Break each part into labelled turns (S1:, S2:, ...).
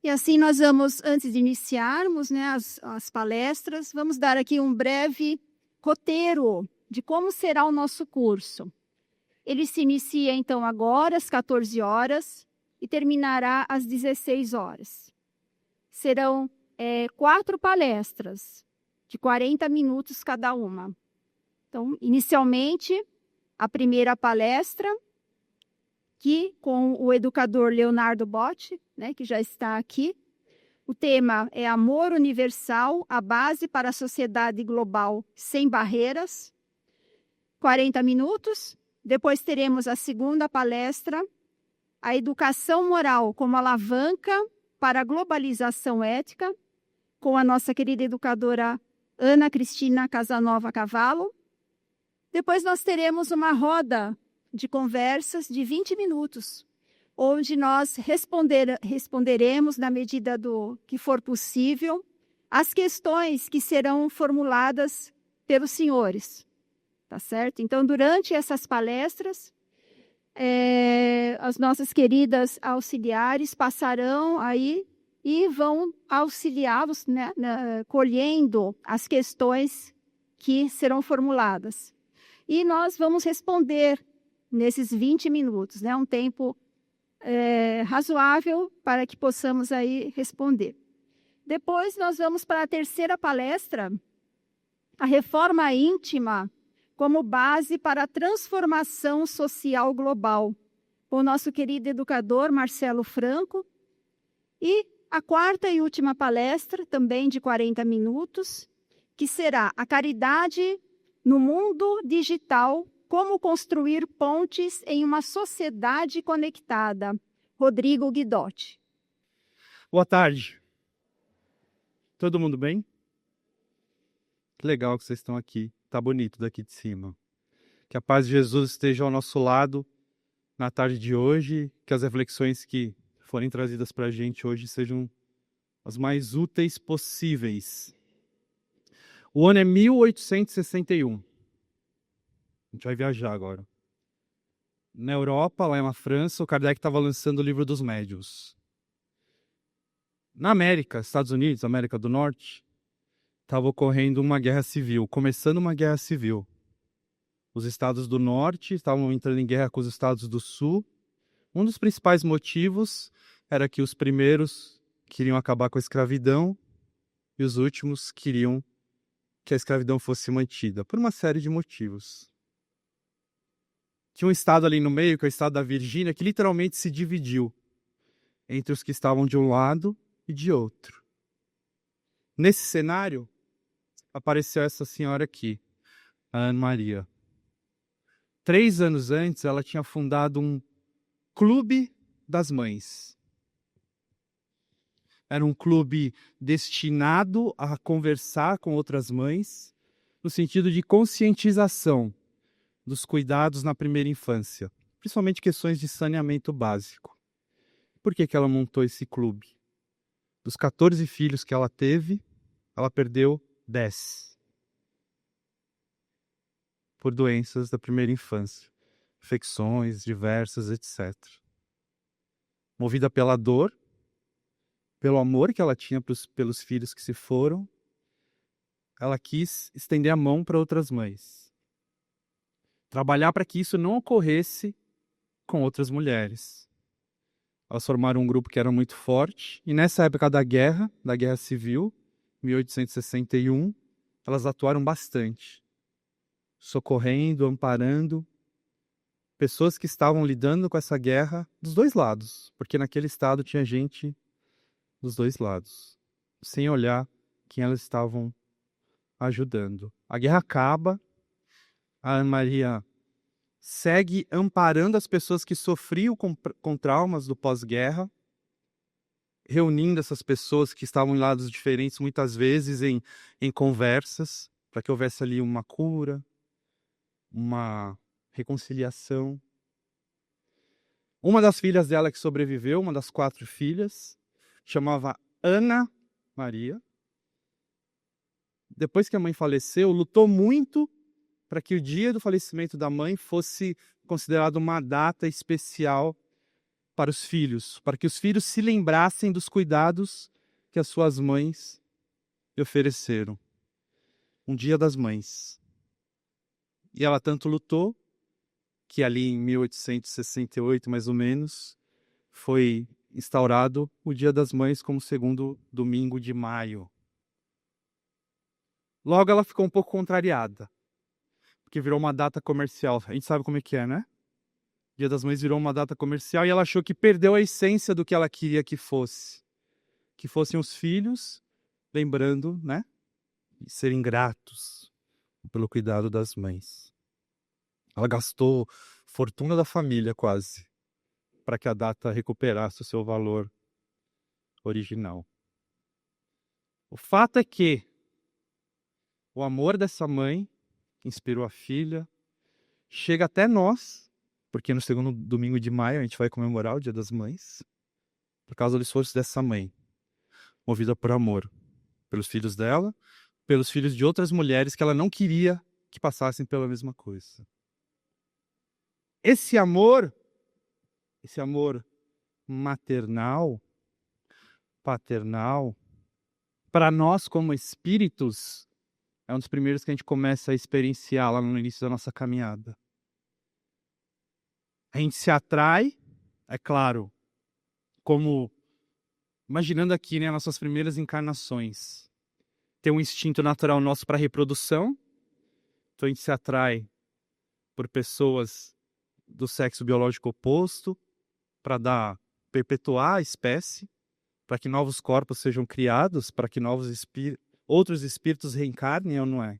S1: E assim nós vamos, antes de iniciarmos, né, as palestras, vamos dar aqui um breve roteiro de como será o nosso curso. Ele se inicia, então, agora, às 14 horas, e terminará às 16 horas. Serão 4 palestras, de 40 minutos cada uma. Então, inicialmente, a primeira palestra, que com o educador Leonardo Botti, né, que já está aqui. O tema é Amor Universal, a base para a sociedade global sem barreiras. 40 minutos. Depois teremos a segunda palestra, a educação moral como alavanca para a globalização ética, com a nossa querida educadora Ana Cristina Casanova Cavallo. Depois nós teremos uma roda de conversas de 20 minutos, onde nós responderemos, na medida do que for possível, as questões que serão formuladas pelos senhores. Tá certo? Então, durante essas palestras, as nossas queridas auxiliares passarão aí e vão auxiliá-los, né, colhendo as questões que serão formuladas. E nós vamos responder nesses 20 minutos, né, um tempo razoável para que possamos aí responder. Depois nós vamos para a terceira palestra, a reforma íntima como base para a transformação social global, com o nosso querido educador Marcelo Franco. E a quarta e última palestra, também de 40 minutos, que será a caridade no mundo digital, como construir pontes em uma sociedade conectada. Rodrigo Guidotti.
S2: Boa tarde. Todo mundo bem? Que legal que vocês estão aqui. Tá bonito daqui de cima. Que a paz de Jesus esteja ao nosso lado na tarde de hoje. Que as reflexões que forem trazidas para a gente hoje sejam as mais úteis possíveis. O ano é 1861. A gente vai viajar agora. Na Europa, lá na França, o Kardec estava lançando o livro dos médiuns. Na América, Estados Unidos, América do Norte, estava ocorrendo uma guerra civil, começando uma guerra civil. Os estados do norte estavam entrando em guerra com os estados do sul. Um dos principais motivos era que os primeiros queriam acabar com a escravidão e os últimos queriam que a escravidão fosse mantida, por uma série de motivos. Tinha um estado ali no meio, que é o estado da Virgínia, que literalmente se dividiu entre os que estavam de um lado e de outro. Nesse cenário, apareceu essa senhora aqui, a Ana Maria. 3 anos antes, ela tinha fundado um clube das mães. Era um clube destinado a conversar com outras mães, no sentido de conscientização dos cuidados na primeira infância, principalmente questões de saneamento básico. Por que ela montou esse clube? Dos 14 filhos que ela teve, ela perdeu 10. Por doenças da primeira infância, infecções diversas, etc. Movida pela dor, pelo amor que ela tinha pelos filhos que se foram, ela quis estender a mão para outras mães. Trabalhar para que isso não ocorresse com outras mulheres. Elas formaram um grupo que era muito forte, e nessa época da Guerra Civil, 1861, elas atuaram bastante, socorrendo, amparando pessoas que estavam lidando com essa guerra dos dois lados, porque naquele estado tinha gente dos dois lados, sem olhar quem elas estavam ajudando. A guerra acaba, a Ana Maria segue amparando as pessoas que sofriam com traumas do pós-guerra, reunindo essas pessoas que estavam em lados diferentes, muitas vezes em conversas, para que houvesse ali uma cura, uma reconciliação. Uma das filhas dela que sobreviveu, uma das 4 filhas, chamava Ana Maria. Depois que a mãe faleceu, lutou muito para que o dia do falecimento da mãe fosse considerado uma data especial para os filhos, para que os filhos se lembrassem dos cuidados que as suas mães lhe ofereceram. Um dia das mães. E ela tanto lutou, que ali em 1868, mais ou menos, foi instaurado o Dia das Mães como segundo domingo de maio. Logo ela ficou um pouco contrariada, porque virou uma data comercial. A gente sabe como é que é, né? Dia das Mães virou uma data comercial e ela achou que perdeu a essência do que ela queria que fosse. Que fossem os filhos, lembrando, né? E serem gratos pelo cuidado das mães. Ela gastou fortuna da família quase, para que a data recuperasse o seu valor original. O fato é que o amor dessa mãe, que inspirou a filha, chega até nós, porque no segundo domingo de maio a gente vai comemorar o Dia das Mães, por causa do esforço dessa mãe, movida por amor, pelos filhos dela, pelos filhos de outras mulheres que ela não queria que passassem pela mesma coisa. Esse amor maternal, paternal, para nós como espíritos, é um dos primeiros que a gente começa a experienciar lá no início da nossa caminhada. A gente se atrai, é claro, como imaginando aqui, né, nossas primeiras encarnações. Tem um instinto natural nosso para reprodução, então a gente se atrai por pessoas do sexo biológico oposto para perpetuar a espécie, para que novos corpos sejam criados, para que outros espíritos reencarnem, ou não é?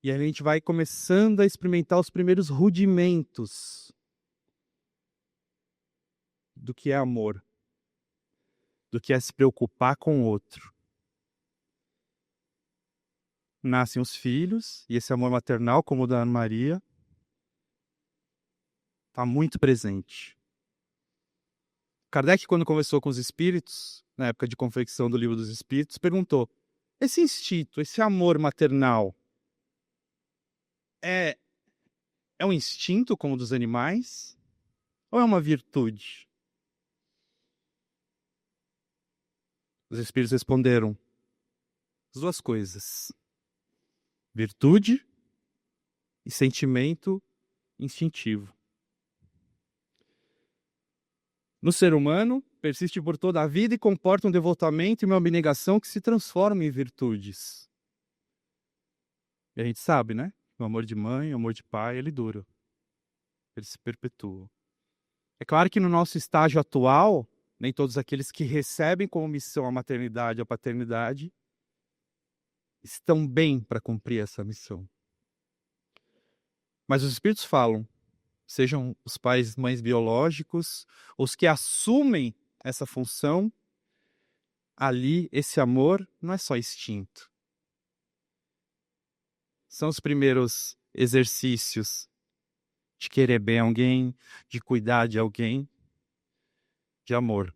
S2: E aí a gente vai começando a experimentar os primeiros rudimentos do que é amor, do que é se preocupar com o outro. Nascem os filhos, e esse amor maternal, como o da Ana Maria, está muito presente. Kardec, quando conversou com os espíritos, na época de confecção do Livro dos Espíritos, perguntou: esse instinto, esse amor maternal, é um instinto como o dos animais? Ou é uma virtude? Os espíritos responderam: as duas coisas. Virtude e sentimento instintivo. No ser humano, persiste por toda a vida e comporta um devotamento e uma abnegação que se transformam em virtudes. E a gente sabe, né? O amor de mãe, o amor de pai, ele dura. Ele se perpetua. É claro que no nosso estágio atual, nem todos aqueles que recebem como missão a maternidade e a paternidade estão bem para cumprir essa missão. Mas os espíritos falam, sejam os pais e mães biológicos, os que assumem essa função, ali esse amor não é só instinto. São os primeiros exercícios de querer bem alguém, de cuidar de alguém, de amor.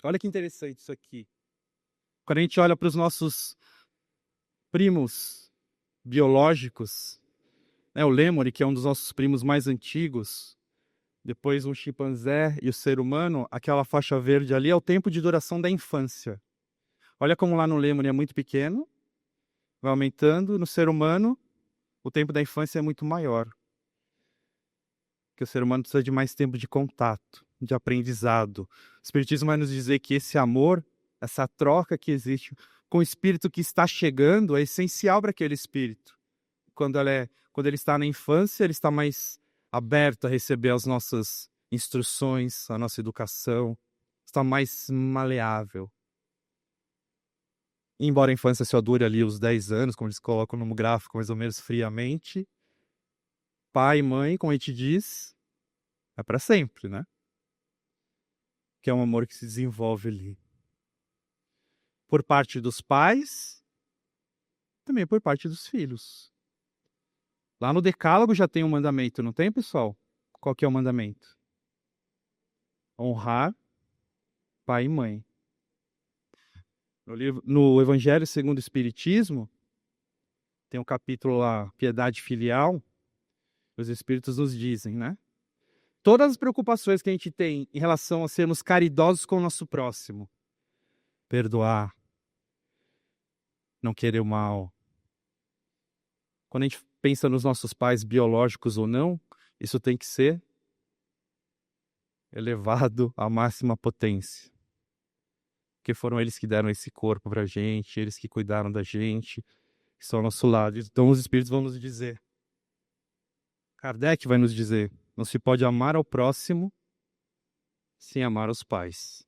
S2: Olha que interessante isso aqui. Quando a gente olha para os nossos primos biológicos, né, o lêmure, que é um dos nossos primos mais antigos, depois o chimpanzé e o ser humano, aquela faixa verde ali é o tempo de duração da infância. Olha como lá no lêmure é muito pequeno, vai aumentando. No ser humano, o tempo da infância é muito maior. Porque o ser humano precisa de mais tempo de contato, de aprendizado. O Espiritismo vai nos dizer que esse amor, essa troca que existe com o espírito que está chegando, é essencial para aquele espírito. Quando ele está na infância, ele está mais aberto a receber as nossas instruções, a nossa educação, está mais maleável. Embora a infância só dure ali os 10 anos, como eles colocam no gráfico mais ou menos friamente, pai e mãe, como a gente diz, é para sempre, né? Que é um amor que se desenvolve ali. Por parte dos pais, também por parte dos filhos. Lá no Decálogo já tem um mandamento, não tem, pessoal? Qual que é o mandamento? Honrar pai e mãe. No Evangelho segundo o Espiritismo, tem um capítulo lá, Piedade Filial, os Espíritos nos dizem, né? todas as preocupações que a gente tem em relação a sermos caridosos com o nosso próximo, perdoar, não querer o mal. Quando a gente pensa nos nossos pais biológicos ou não, isso tem que ser elevado à máxima potência. Porque foram eles que deram esse corpo pra gente, eles que cuidaram da gente, que estão ao nosso lado. Então os Espíritos vão nos dizer, Kardec vai nos dizer, não se pode amar ao próximo sem amar os pais.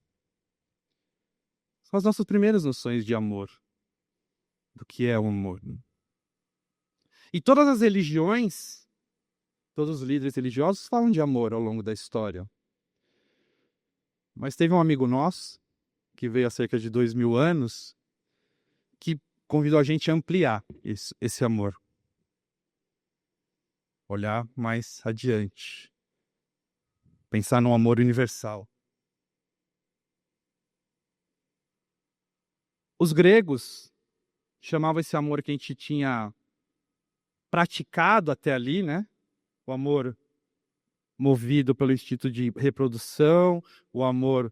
S2: São as nossas primeiras noções de amor, do que é o amor. E todas as religiões, todos os líderes religiosos falam de amor ao longo da história. Mas teve um amigo nosso, que veio há cerca de 2000 anos, que convidou a gente a ampliar esse amor. Olhar mais adiante. Pensar num amor universal. Os gregos chamavam esse amor que a gente tinha praticado até ali, né? O amor movido pelo instinto de reprodução, o amor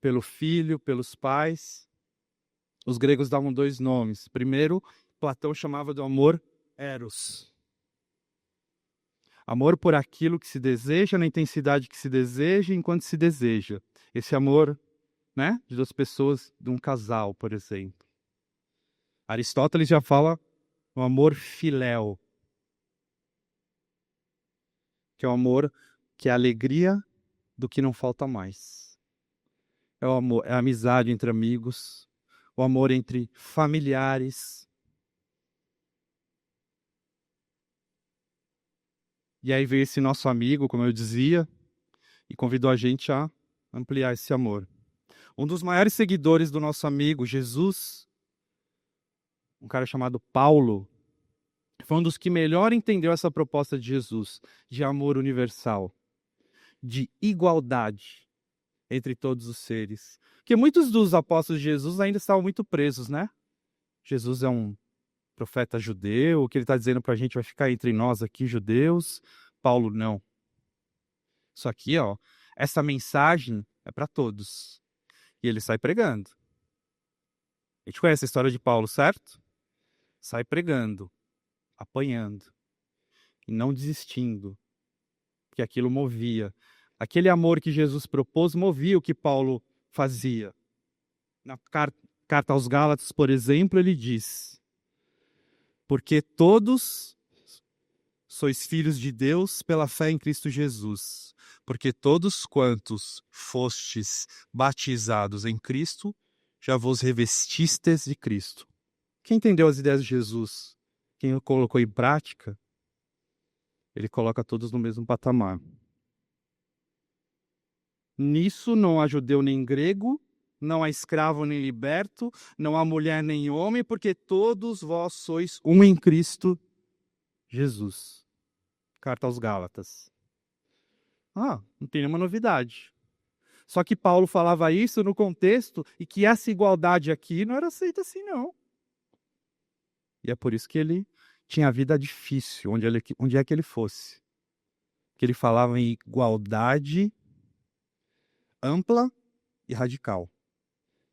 S2: pelo filho, pelos pais. Os gregos davam 2 nomes. Primeiro, Platão chamava do amor eros. Amor por aquilo que se deseja, na intensidade que se deseja, enquanto se deseja. Esse amor, né, de 2 pessoas, de um casal, por exemplo. Aristóteles já fala o amor filéu, que é o amor que é a alegria do que não falta mais. É o amor, é a amizade entre amigos, o amor entre familiares. E aí veio esse nosso amigo, como eu dizia, e convidou a gente a ampliar esse amor. Um dos maiores seguidores do nosso amigo Jesus, um cara chamado Paulo, foi um dos que melhor entendeu essa proposta de Jesus, de amor universal, de igualdade entre todos os seres. Porque muitos dos apóstolos de Jesus ainda estavam muito presos, né? Jesus é um profeta judeu, o que ele está dizendo para a gente vai ficar entre nós aqui, judeus. Paulo, não. Isso aqui, ó, essa mensagem é para todos. E ele sai pregando. A gente conhece a história de Paulo, certo? Sai pregando, apanhando, e não desistindo, porque aquilo movia. Aquele amor que Jesus propôs movia o que Paulo fazia. Na carta aos Gálatas, por exemplo, ele diz: porque todos sois filhos de Deus pela fé em Cristo Jesus, porque todos quantos fostes batizados em Cristo, já vos revestistes de Cristo. Quem entendeu as ideias de Jesus, quem o colocou em prática, ele coloca todos no mesmo patamar. Nisso não há judeu nem grego, não há escravo nem liberto, não há mulher nem homem, porque todos vós sois um em Cristo Jesus. Carta aos Gálatas. Não tem nenhuma novidade. Só que Paulo falava isso no contexto e que essa igualdade aqui não era aceita assim, não. E é por isso que ele tinha a vida difícil, onde é que ele fosse. Que ele falava em igualdade ampla e radical.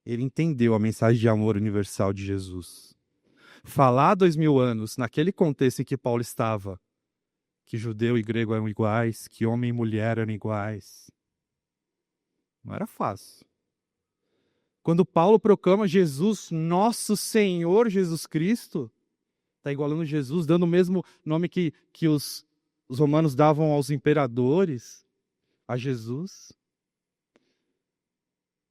S2: Ele entendeu a mensagem de amor universal de Jesus. Falar 2000 anos, naquele contexto em que Paulo estava, que judeu e grego eram iguais, que homem e mulher eram iguais, não era fácil. Quando Paulo proclama Jesus, nosso Senhor Jesus Cristo, está igualando Jesus, dando o mesmo nome que os romanos davam aos imperadores, a Jesus.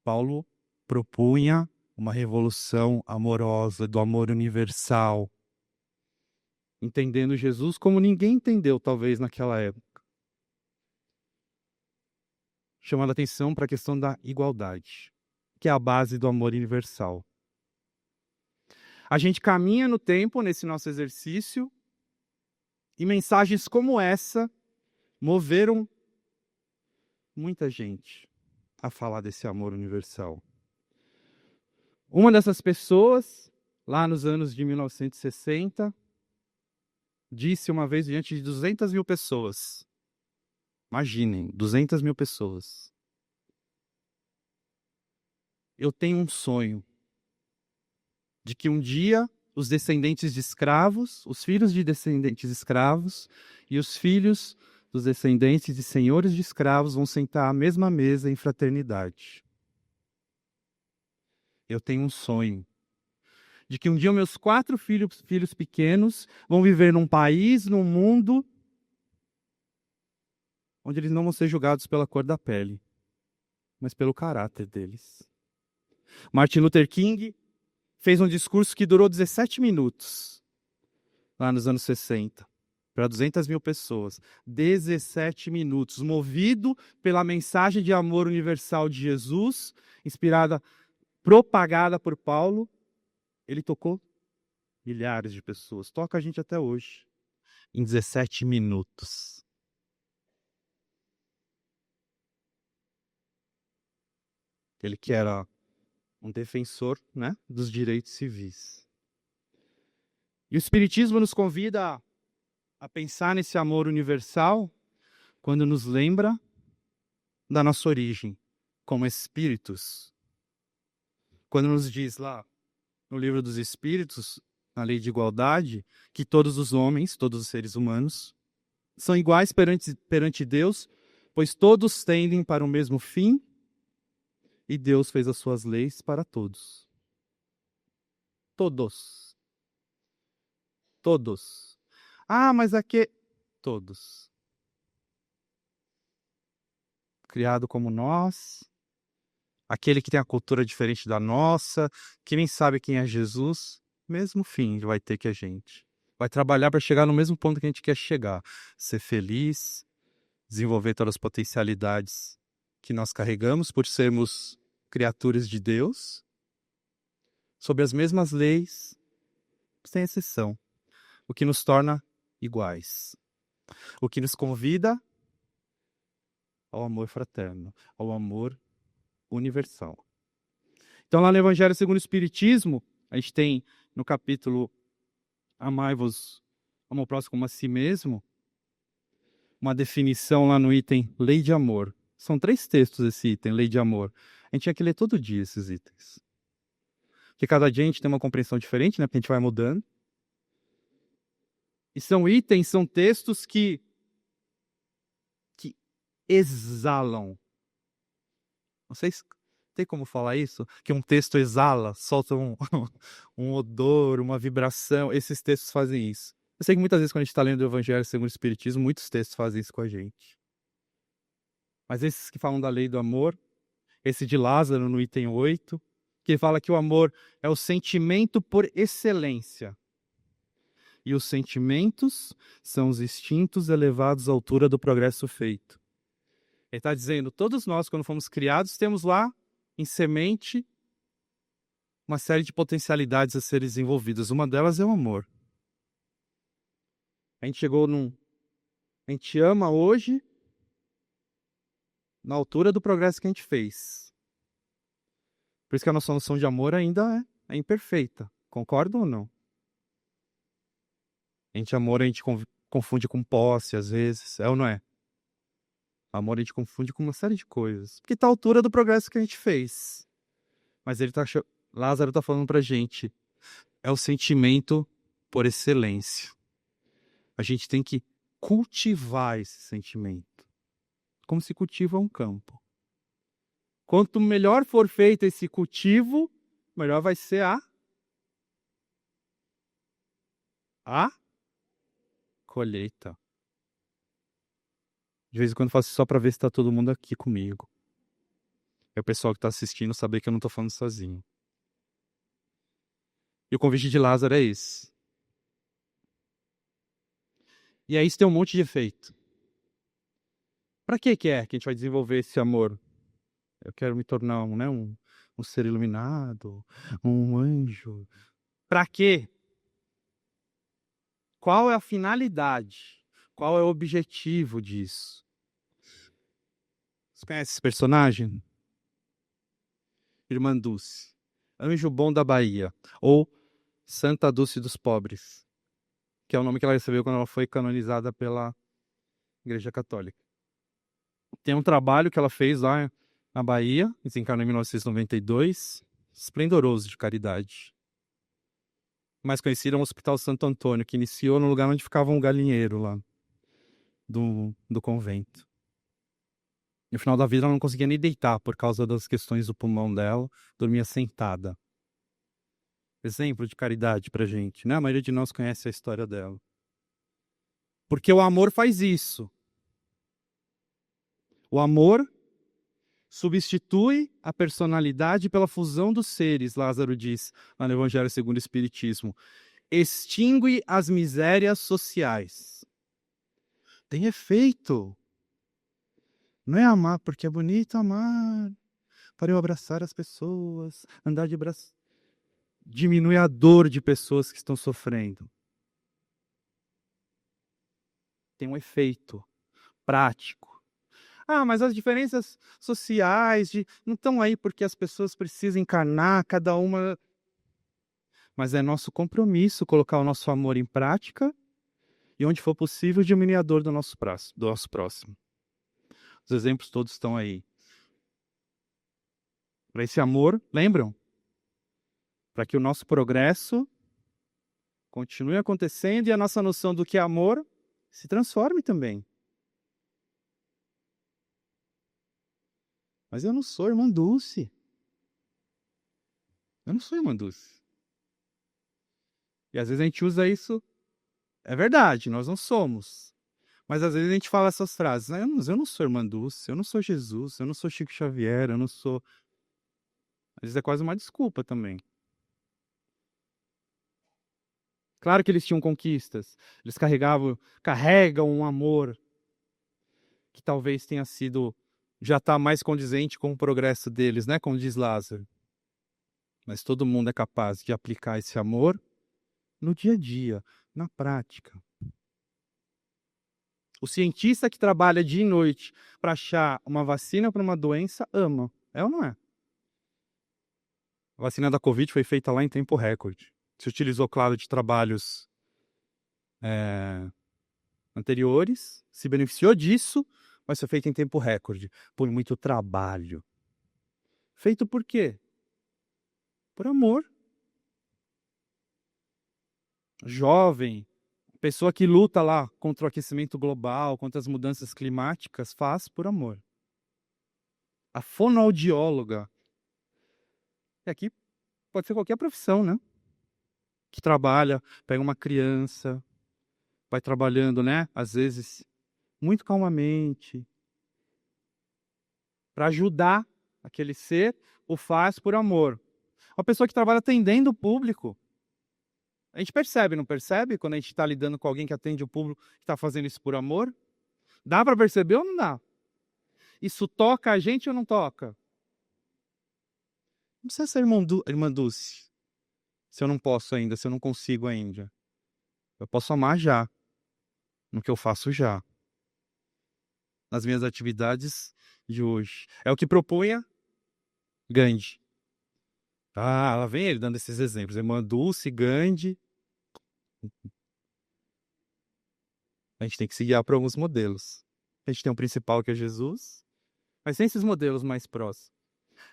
S2: Paulo propunha uma revolução amorosa, do amor universal, entendendo Jesus como ninguém entendeu, talvez, naquela época. Chamando a atenção para a questão da igualdade, que é a base do amor universal. A gente caminha no tempo, nesse nosso exercício, e mensagens como essa moveram muita gente a falar desse amor universal. Uma dessas pessoas, lá nos anos de 1960, disse uma vez diante de 200 mil pessoas, Imaginem, 200 mil pessoas. Eu tenho um sonho de que um dia os descendentes de escravos, os filhos de descendentes de escravos e os filhos dos descendentes de senhores de escravos vão sentar à mesma mesa em fraternidade. Eu tenho um sonho de que um dia meus 4 filhos pequenos vão viver num país, num mundo, onde eles não vão ser julgados pela cor da pele, mas pelo caráter deles. Martin Luther King fez um discurso que durou 17 minutos, lá nos anos 60, para 200 mil pessoas. 17 minutos, movido pela mensagem de amor universal de Jesus, inspirada, propagada por Paulo. Ele tocou milhares de pessoas. Toca a gente até hoje, em 17 minutos. Ele que era um defensor, né, dos direitos civis. E o Espiritismo nos convida a pensar nesse amor universal quando nos lembra da nossa origem como espíritos. Quando nos diz lá no Livro dos Espíritos, na Lei de Igualdade, que todos os homens, todos os seres humanos, são iguais perante Deus, pois todos tendem para o mesmo fim e Deus fez as suas leis para todos. Todos. Todos. Ah, mas aqui... Todos. Criado como nós, aquele que tem a cultura diferente da nossa, que nem sabe quem é Jesus, mesmo fim vai ter que a gente. Vai trabalhar para chegar no mesmo ponto que a gente quer chegar. Ser feliz, desenvolver todas as potencialidades que nós carregamos por sermos criaturas de Deus, sob as mesmas leis, sem exceção, o que nos torna iguais, o que nos convida ao amor fraterno, ao amor universal. Então, lá no Evangelho segundo o Espiritismo, a gente tem no capítulo Amai-vos, amo o próximo como a si mesmo, uma definição lá no item Lei de Amor. São 3 textos esse item, Lei de Amor. A gente tinha que ler todo dia esses itens. Porque cada dia a gente tem uma compreensão diferente, né? Porque a gente vai mudando. E são itens, são textos que exalam. Não sei se tem como falar isso, que um texto exala, solta um odor, uma vibração. Esses textos fazem isso. Eu sei que muitas vezes quando a gente está lendo o Evangelho segundo o Espiritismo, muitos textos fazem isso com a gente. Mas esses que falam da lei do amor, esse de Lázaro no item 8, que fala que o amor é o sentimento por excelência. E os sentimentos são os instintos elevados à altura do progresso feito. Ele está dizendo, todos nós, quando fomos criados, temos lá, em semente, uma série de potencialidades a serem desenvolvidas. Uma delas é o amor. A gente A gente ama hoje na altura do progresso que a gente fez. Por isso que a nossa noção de amor ainda é imperfeita. Concorda ou não? Amor a gente confunde com posse, às vezes. É ou não é? Amor a gente confunde com uma série de coisas. Porque está à altura do progresso que a gente fez. Mas Lázaro está falando pra gente. É o sentimento por excelência. A gente tem que cultivar esse sentimento. Como se cultiva um campo. Quanto melhor for feito esse cultivo, melhor vai ser a colheita. De vez em quando eu faço só para ver se está todo mundo aqui comigo. É o pessoal que está assistindo saber que eu não estou falando sozinho. E o convite de Lázaro é esse. E aí isso tem um monte de efeito. Para que a gente vai desenvolver esse amor? Eu quero me tornar um ser iluminado, um anjo. Para quê? Qual é a finalidade? Qual é o objetivo disso? Você conhece esse personagem? Irmã Dulce. Anjo Bom da Bahia. Ou Santa Dulce dos Pobres. Que é o nome que ela recebeu quando ela foi canonizada pela Igreja Católica. Tem um trabalho que ela fez lá na Bahia, desencarnou em 1992, esplendoroso de caridade. Mais conhecido é o Hospital Santo Antônio, que iniciou no lugar onde ficava um galinheiro lá do convento. No final da vida ela não conseguia nem deitar por causa das questões do pulmão dela, dormia sentada. Exemplo de caridade pra gente, né? A maioria de nós conhece a história dela. Porque o amor faz isso. O amor substitui a personalidade pela fusão dos seres, Lázaro diz lá no Evangelho segundo o Espiritismo. Extingue as misérias sociais. Tem efeito. Não é amar porque é bonito amar, para eu abraçar as pessoas, andar de braço. Diminui a dor de pessoas que estão sofrendo. Tem um efeito prático. Ah, mas as diferenças sociais não estão aí porque as pessoas precisam encarnar, cada uma. Mas é nosso compromisso colocar o nosso amor em prática e, onde for possível, diminuir a dor do nosso próximo. Os exemplos todos estão aí. Para esse amor, lembram? Para que o nosso progresso continue acontecendo e a nossa noção do que é amor se transforme também. Mas eu não sou irmã Dulce. Eu não sou irmã Dulce. E às vezes a gente usa isso. É verdade, nós não somos. Mas às vezes a gente fala essas frases. Eu não sou irmã Dulce, eu não sou Jesus, eu não sou Chico Xavier, eu não sou. Às vezes é quase uma desculpa também. Claro que eles tinham conquistas. Eles carregam um amor que talvez tenha sido, já está mais condizente com o progresso deles, né? Como diz Lázaro. Mas todo mundo é capaz de aplicar esse amor no dia a dia, na prática. O cientista que trabalha dia e noite para achar uma vacina para uma doença ama. É ou não é? A vacina da Covid foi feita lá em tempo recorde. Se utilizou, claro, de trabalhos anteriores, se beneficiou disso, mas foi feito em tempo recorde, por muito trabalho. Feito por quê? Por amor. Jovem, pessoa que luta lá contra o aquecimento global, contra as mudanças climáticas, faz por amor. A fonoaudióloga, e aqui pode ser qualquer profissão, né? Que trabalha, pega uma criança, vai trabalhando, né? Às vezes, muito calmamente, para ajudar aquele ser, o faz por amor. Uma pessoa que trabalha atendendo o público. A gente percebe, não percebe? Quando a gente está lidando com alguém que atende o público, que está fazendo isso por amor? Dá para perceber ou não dá? Isso toca a gente ou não toca? Não precisa ser irmã Dulce. Se eu não posso ainda, se eu não consigo ainda. Eu posso amar já. No que eu faço já. Nas minhas atividades de hoje. É o que propunha Gandhi. Ah, lá vem ele dando esses exemplos. Irmã Dulce, Gandhi. A gente tem que se guiar por alguns modelos. A gente tem um principal que é Jesus, mas tem esses modelos mais próximos.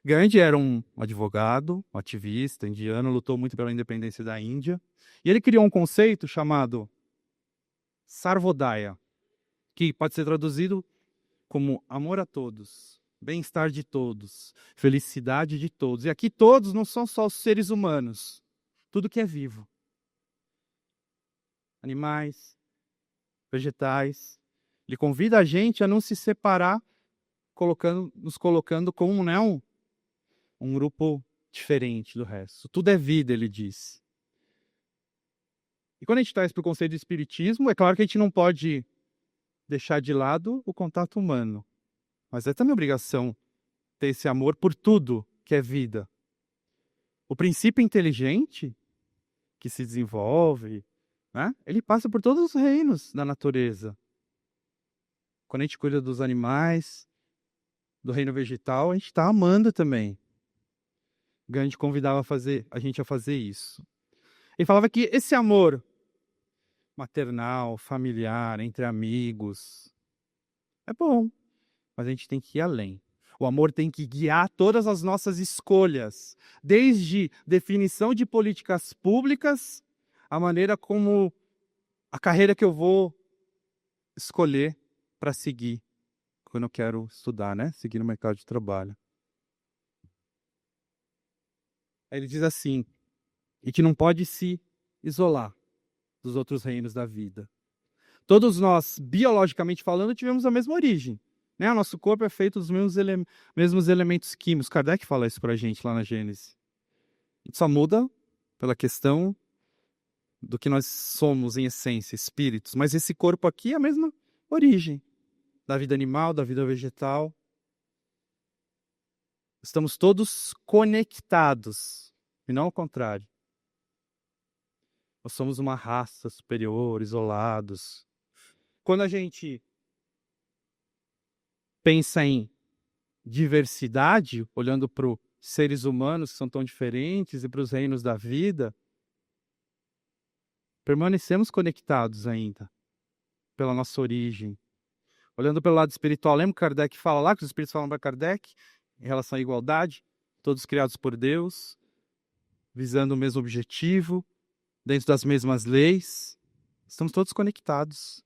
S2: Gandhi era um advogado, um ativista indiano, lutou muito pela independência da Índia. E ele criou um conceito chamado Sarvodaya, que pode ser traduzido como amor a todos, bem-estar de todos, felicidade de todos. E aqui todos não são só os seres humanos, tudo que é vivo. Animais, vegetais. Ele convida a gente a não se separar, nos colocando como, né, um grupo diferente do resto. Tudo é vida, ele diz. E quando a gente traz para o conceito do espiritismo, é claro que a gente não pode deixar de lado o contato humano. Mas é também obrigação ter esse amor por tudo que é vida. O princípio inteligente que se desenvolve, né, ele passa por todos os reinos da natureza. Quando a gente cuida dos animais, do reino vegetal, a gente está amando também. Gandhi convidava a gente a fazer isso. Ele falava que esse amor maternal, familiar, entre amigos, é bom. mas a gente tem que ir além. O amor tem que guiar todas as nossas escolhas, desde definição de políticas públicas, a maneira como a carreira que eu vou escolher para seguir quando eu quero estudar, né? Seguir no mercado de trabalho. Aí ele diz assim, e que não pode se isolar dos outros reinos da vida. Todos nós, biologicamente falando, tivemos a mesma origem. Né? O nosso corpo é feito dos mesmos elementos químicos. Kardec fala isso pra gente lá na Gênesis. A gente só muda pela questão do que nós somos em essência, espíritos. Mas esse corpo aqui é a mesma origem da vida animal, da vida vegetal. Estamos todos conectados, e não ao contrário. Nós somos uma raça superior, isolados. Quando a gente pensa em diversidade, olhando para os seres humanos que são tão diferentes e para os reinos da vida, permanecemos conectados ainda pela nossa origem. Olhando pelo lado espiritual, lembra que Kardec fala lá, que os espíritos falam para Kardec, em relação à igualdade, todos criados por Deus, visando o mesmo objetivo, dentro das mesmas leis, estamos todos conectados.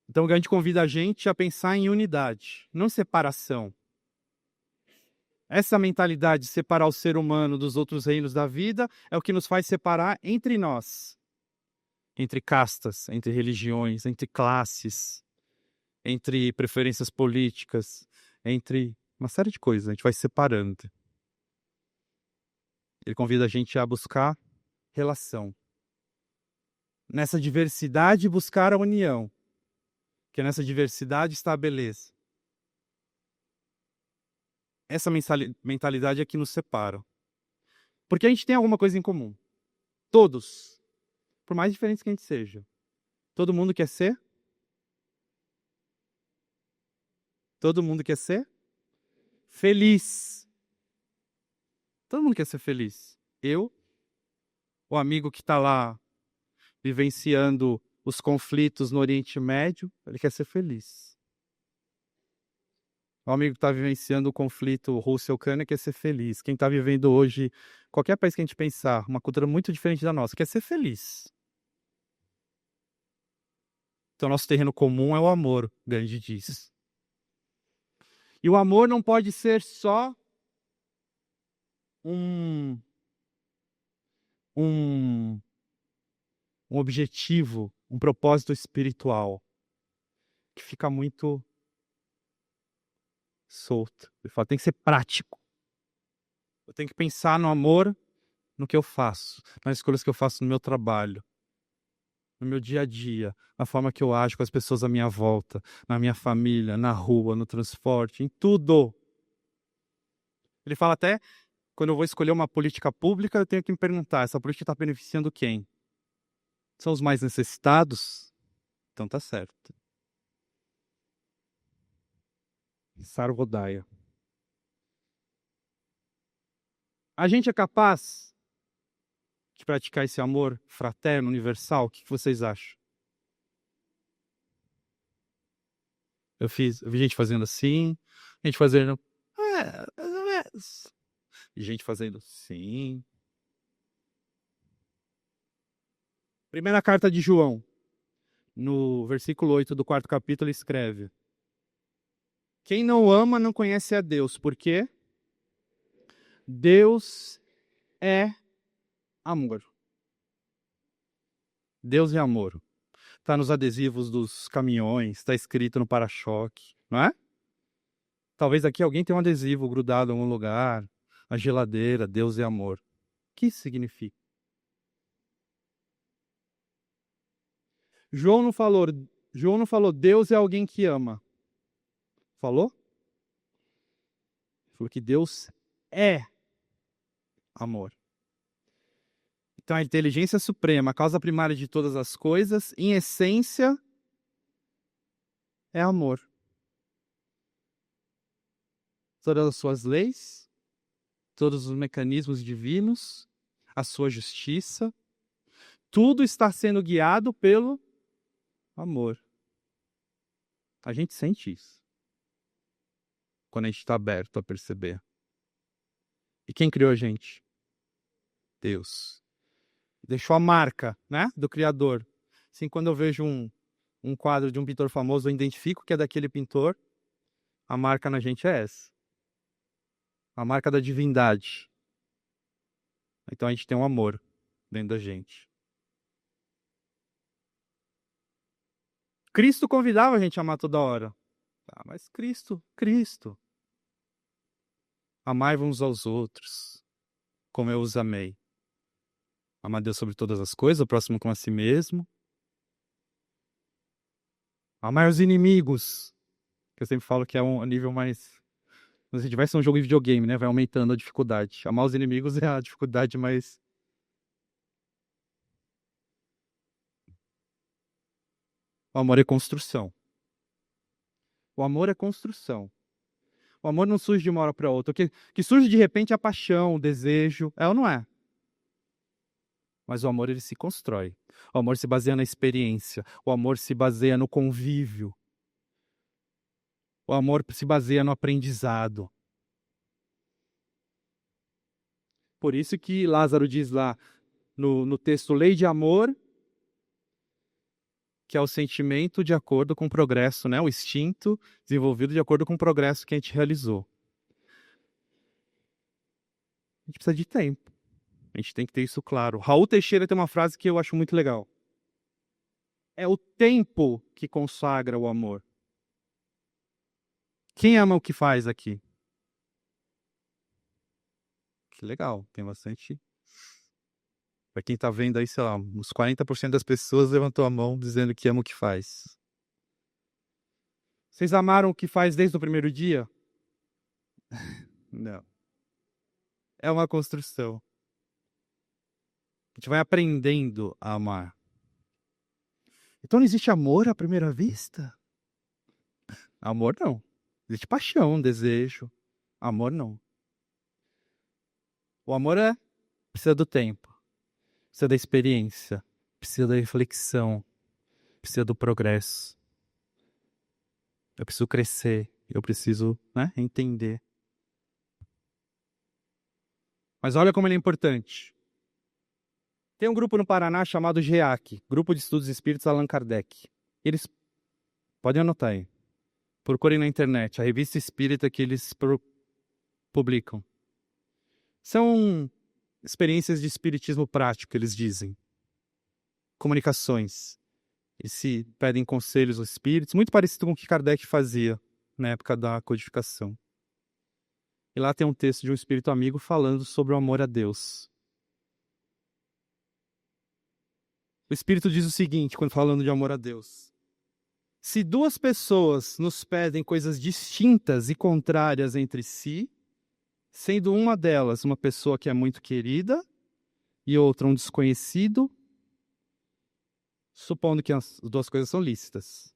S2: Então, a gente convida a gente a pensar em unidade, não separação. Essa mentalidade de separar o ser humano dos outros reinos da vida é o que nos faz separar entre nós. Entre castas, entre religiões, entre classes, entre preferências políticas, entre uma série de coisas. A gente vai separando. Ele convida a gente a buscar relação. Nessa diversidade, buscar a união. Porque nessa diversidade está a beleza. Essa mentalidade é que nos separa. Porque a gente tem alguma coisa em comum. Todos. Por mais diferentes que a gente seja. Todo mundo quer ser? Todo mundo quer ser feliz. Todo mundo quer ser feliz. Eu, o amigo que está lá vivenciando os conflitos no Oriente Médio, ele quer ser feliz. O amigo que está vivenciando o conflito Rússia-Ucrânia quer ser feliz. Quem está vivendo hoje, qualquer país que a gente pensar, uma cultura muito diferente da nossa, quer ser feliz. Então, nosso terreno comum é o amor, Gandhi diz. E o amor não pode ser só um objetivo, um propósito espiritual, que fica muito solto. Ele fala, tem que ser prático. Eu tenho que pensar no amor, no que eu faço, nas escolhas que eu faço no meu trabalho, no meu dia a dia, na forma que eu ajo com as pessoas à minha volta, na minha família, na rua, no transporte, em tudo. Ele fala até, quando eu vou escolher uma política pública, eu tenho que me perguntar, essa política está beneficiando quem? São os mais necessitados? Então tá certo. Sarvodaya. A gente é capaz de praticar esse amor fraterno, universal? O que vocês acham? Eu vi gente fazendo assim, gente fazendo... mais ou menos. E gente fazendo sim. Primeira carta de João, no versículo 8 do 4º capítulo, ele escreve: quem não ama não conhece a Deus, porque Deus é amor. Deus é amor. Está nos adesivos dos caminhões, está escrito no para-choque, não é? Talvez aqui alguém tenha um adesivo grudado em algum lugar, a geladeira, Deus é amor. O que isso significa? João não falou Deus é alguém que ama. Falou? Falou que Deus é amor. Então a inteligência suprema, a causa primária de todas as coisas, em essência, é amor. Todas as suas leis, todos os mecanismos divinos, a sua justiça, tudo está sendo guiado pelo amor. A gente sente isso. Quando a gente está aberto a perceber. E quem criou a gente? Deus. Deixou a marca, né, do Criador. Assim, quando eu vejo um quadro de um pintor famoso, eu identifico que é daquele pintor, a marca na gente é essa. A marca da divindade. Então a gente tem um amor dentro da gente. Cristo convidava a gente a amar toda hora. Ah, mas Cristo. Amai uns aos outros, como eu os amei. Amar Deus sobre todas as coisas, o próximo como a si mesmo. Amar os inimigos, que eu sempre falo que é um nível mais... Se a gente tivesse um jogo de videogame, né? Vai aumentando a dificuldade. Amar os inimigos é a dificuldade mais... O amor é construção. O amor é construção. O amor não surge de uma hora para outra. O que surge de repente é a paixão, o desejo. É ou não é? Mas o amor, ele se constrói. O amor se baseia na experiência. O amor se baseia no convívio. O amor se baseia no aprendizado. Por isso que Lázaro diz lá no texto Lei de Amor, que é o sentimento de acordo com o progresso, né? O instinto desenvolvido de acordo com o progresso que a gente realizou. A gente precisa de tempo. A gente tem que ter isso claro. Raul Teixeira tem uma frase que eu acho muito legal. É o tempo que consagra o amor. Quem ama o que faz aqui? Que legal, tem bastante. Para quem tá vendo aí, sei lá, uns 40% das pessoas levantou a mão dizendo que ama o que faz. Vocês amaram o que faz desde o primeiro dia? Não. É uma construção. A gente vai aprendendo a amar. Então não existe amor à primeira vista? Amor não. Existe paixão, desejo. Amor não. O amor precisa do tempo, precisa da experiência, precisa da reflexão, precisa do progresso. Eu preciso crescer, eu preciso, né, entender. Mas olha como ele é importante. Tem um grupo no Paraná chamado GEAC, Grupo de Estudos Espíritos Allan Kardec. Eles podem anotar aí. Procurem na internet, a revista espírita que eles publicam. São experiências de espiritismo prático, eles dizem. Comunicações. Eles se pedem conselhos aos espíritos, muito parecido com o que Kardec fazia na época da codificação. E lá tem um texto de um espírito amigo falando sobre o amor a Deus. O espírito diz o seguinte, quando falando de amor a Deus. Se duas pessoas nos pedem coisas distintas e contrárias entre si, sendo uma delas uma pessoa que é muito querida e outra um desconhecido, supondo que as duas coisas são lícitas,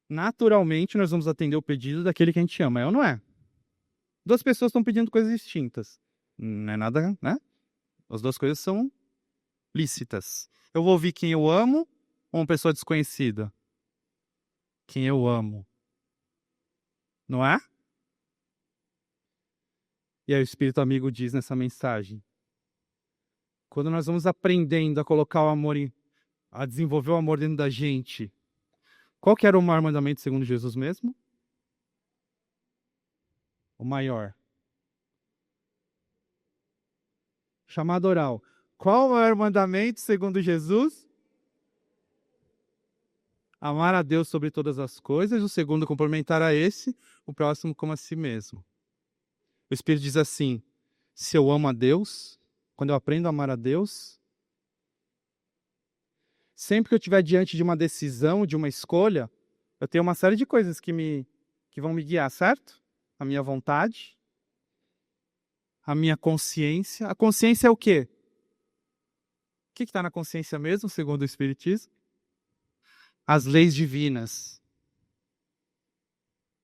S2: naturalmente nós vamos atender o pedido daquele que a gente ama, é ou não é? Duas pessoas estão pedindo coisas distintas. Não é nada, né? As duas coisas são lícitas. Eu vou ouvir quem eu amo ou uma pessoa desconhecida? Quem eu amo. Não é? E aí o Espírito Amigo diz nessa mensagem. Quando nós vamos aprendendo a colocar o amor a desenvolver o amor dentro da gente, qual que era o maior mandamento segundo Jesus mesmo? O maior. Chamado oral. Qual o maior mandamento segundo Jesus? Amar a Deus sobre todas as coisas. O segundo, complementar a esse, o próximo como a si mesmo. O Espírito diz assim, se eu amo a Deus, quando eu aprendo a amar a Deus, sempre que eu estiver diante de uma decisão, de uma escolha, eu tenho uma série de coisas que vão me guiar, certo? A minha vontade, a minha consciência. A consciência é o quê? O que está na consciência mesmo, segundo o Espiritismo? As leis divinas.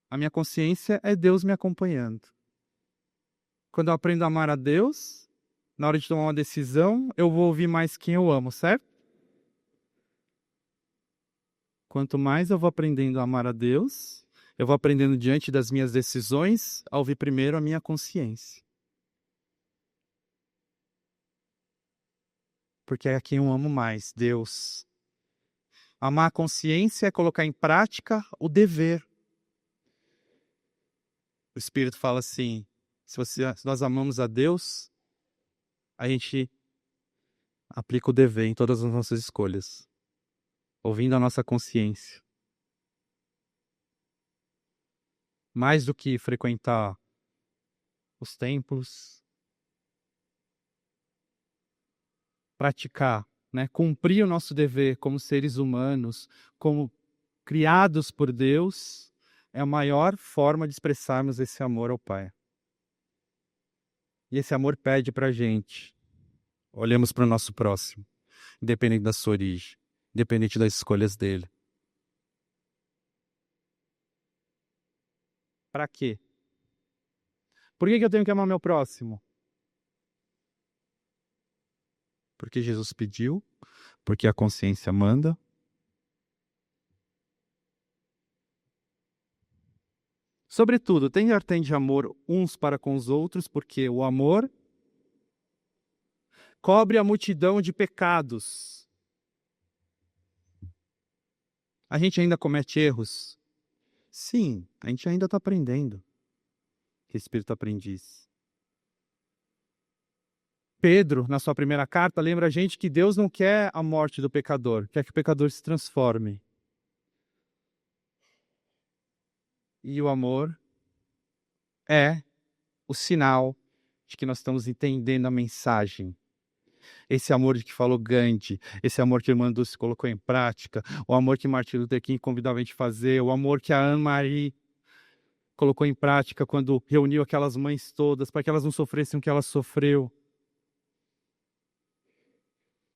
S2: A minha consciência é Deus me acompanhando. Quando eu aprendo a amar a Deus, na hora de tomar uma decisão, eu vou ouvir mais quem eu amo, certo? Quanto mais eu vou aprendendo a amar a Deus, eu vou aprendendo diante das minhas decisões a ouvir primeiro a minha consciência. Porque é a quem eu amo mais, Deus. Amar a consciência é colocar em prática o dever. O Espírito fala assim, se nós amamos a Deus, a gente aplica o dever em todas as nossas escolhas, ouvindo a nossa consciência. Mais do que frequentar os templos, praticar, né? Cumprir o nosso dever como seres humanos, como criados por Deus, é a maior forma de expressarmos esse amor ao Pai. E esse amor pede para a gente, olhemos para o nosso próximo, independente da sua origem, independente das escolhas dele. Para quê? Por que eu tenho que amar meu próximo? Porque Jesus pediu, porque a consciência manda. Sobretudo, tende amor uns para com os outros, porque o amor cobre a multidão de pecados. A gente ainda comete erros? Sim, a gente ainda está aprendendo. Espírito aprendiz. Pedro, na sua primeira carta, lembra a gente que Deus não quer a morte do pecador, quer que o pecador se transforme. E o amor é o sinal de que nós estamos entendendo a mensagem. Esse amor de que falou Gandhi, esse amor que o irmã Dulce colocou em prática, o amor que Martin Luther King convidava a gente a fazer, o amor que a Anne-Marie colocou em prática quando reuniu aquelas mães todas, para que elas não sofressem o que ela sofreu.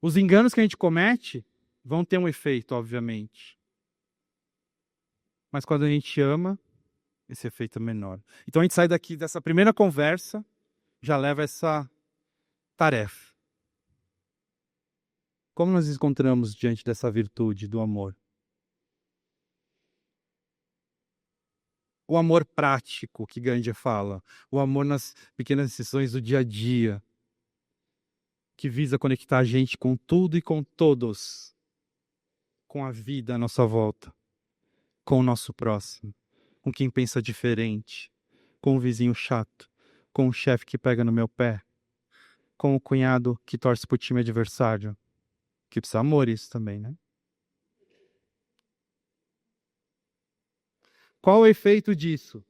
S2: Os enganos que a gente comete vão ter um efeito, obviamente. Mas quando a gente ama, esse efeito é menor. Então a gente sai daqui dessa primeira conversa, já leva essa tarefa. Como nós nos encontramos diante dessa virtude do amor? O amor prático que Gandhi fala, o amor nas pequenas decisões do dia a dia, que visa conectar a gente com tudo e com todos, com a vida à nossa volta, com o nosso próximo, com quem pensa diferente, com o vizinho chato, com o chefe que pega no meu pé, com o cunhado que torce pro time adversário, que precisa amor isso também, né? Qual o efeito disso?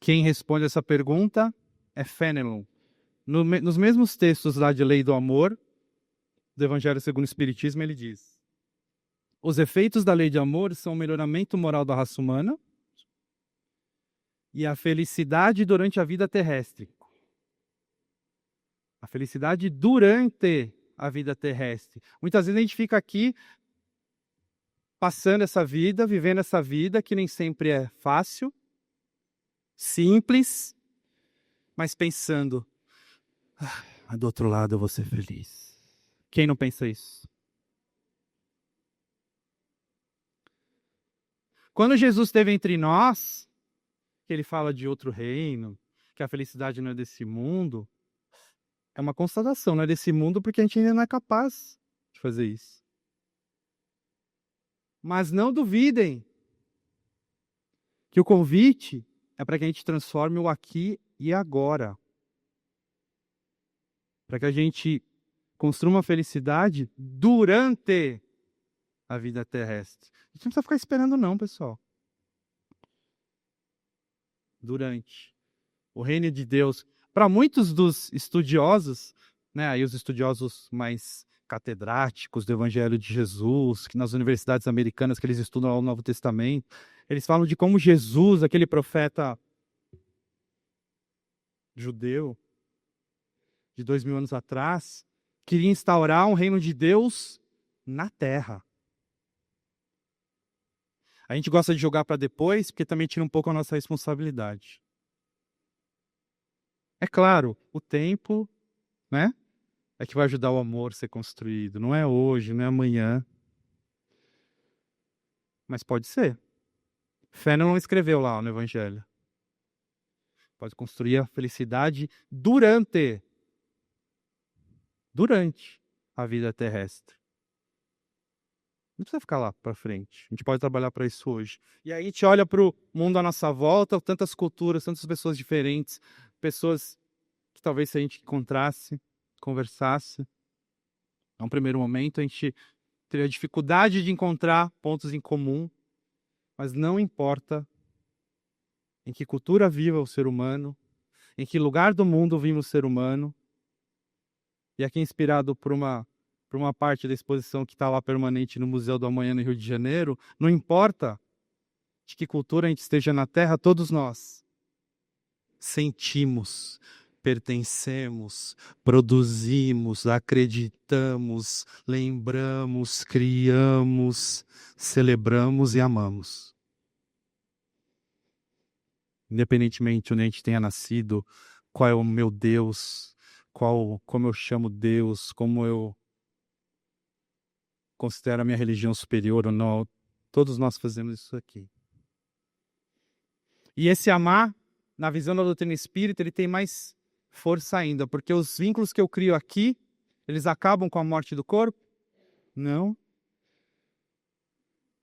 S2: Quem responde essa pergunta é Fenelon. Nos mesmos textos lá de Lei do Amor, do Evangelho segundo o Espiritismo, ele diz: os efeitos da lei de amor são o melhoramento moral da raça humana e a felicidade durante a vida terrestre. A felicidade durante a vida terrestre. Muitas vezes a gente fica aqui passando essa vida, vivendo essa vida que nem sempre é fácil, simples, mas pensando, do outro lado eu vou ser feliz. Quem não pensa isso? Quando Jesus esteve entre nós, que ele fala de outro reino, que a felicidade não é desse mundo, é uma constatação, não é desse mundo porque a gente ainda não é capaz de fazer isso. Mas não duvidem que o convite é para que a gente transforme o aqui e agora. Para que a gente construa uma felicidade durante a vida terrestre. A gente não precisa ficar esperando não, pessoal. Durante. O reino de Deus. Para muitos dos estudiosos, né, aí os estudiosos mais catedráticos do Evangelho de Jesus, que nas universidades americanas que eles estudam o Novo Testamento, eles falam de como Jesus, aquele profeta judeu de 2000 anos atrás, queria instaurar um reino de Deus na terra. A gente gosta de jogar para depois, porque também tira um pouco a nossa responsabilidade. É claro, o tempo, né, é que vai ajudar o amor a ser construído. Não é hoje, não é amanhã. Mas pode ser. Fennel não escreveu lá no Evangelho. Pode construir a felicidade durante a vida terrestre. Não precisa ficar lá para frente. A gente pode trabalhar para isso hoje. E aí a gente olha para o mundo à nossa volta, tantas culturas, tantas pessoas diferentes, pessoas que talvez se a gente encontrasse, conversasse, a um primeiro momento a gente teria dificuldade de encontrar pontos em comum, mas não importa em que cultura viva o ser humano, em que lugar do mundo vive o ser humano. E aqui inspirado por uma parte da exposição que está lá permanente no Museu do Amanhã no Rio de Janeiro, não importa de que cultura a gente esteja na Terra, todos nós sentimos, pertencemos, produzimos, acreditamos, lembramos, criamos, celebramos e amamos. Independentemente de onde a gente tenha nascido, qual é o meu Deus, como eu chamo Deus, como eu considero a minha religião superior ou não, todos nós fazemos isso aqui. E esse amar, na visão da doutrina espírita, ele tem mais força ainda, porque os vínculos que eu crio aqui, eles acabam com a morte do corpo? Não.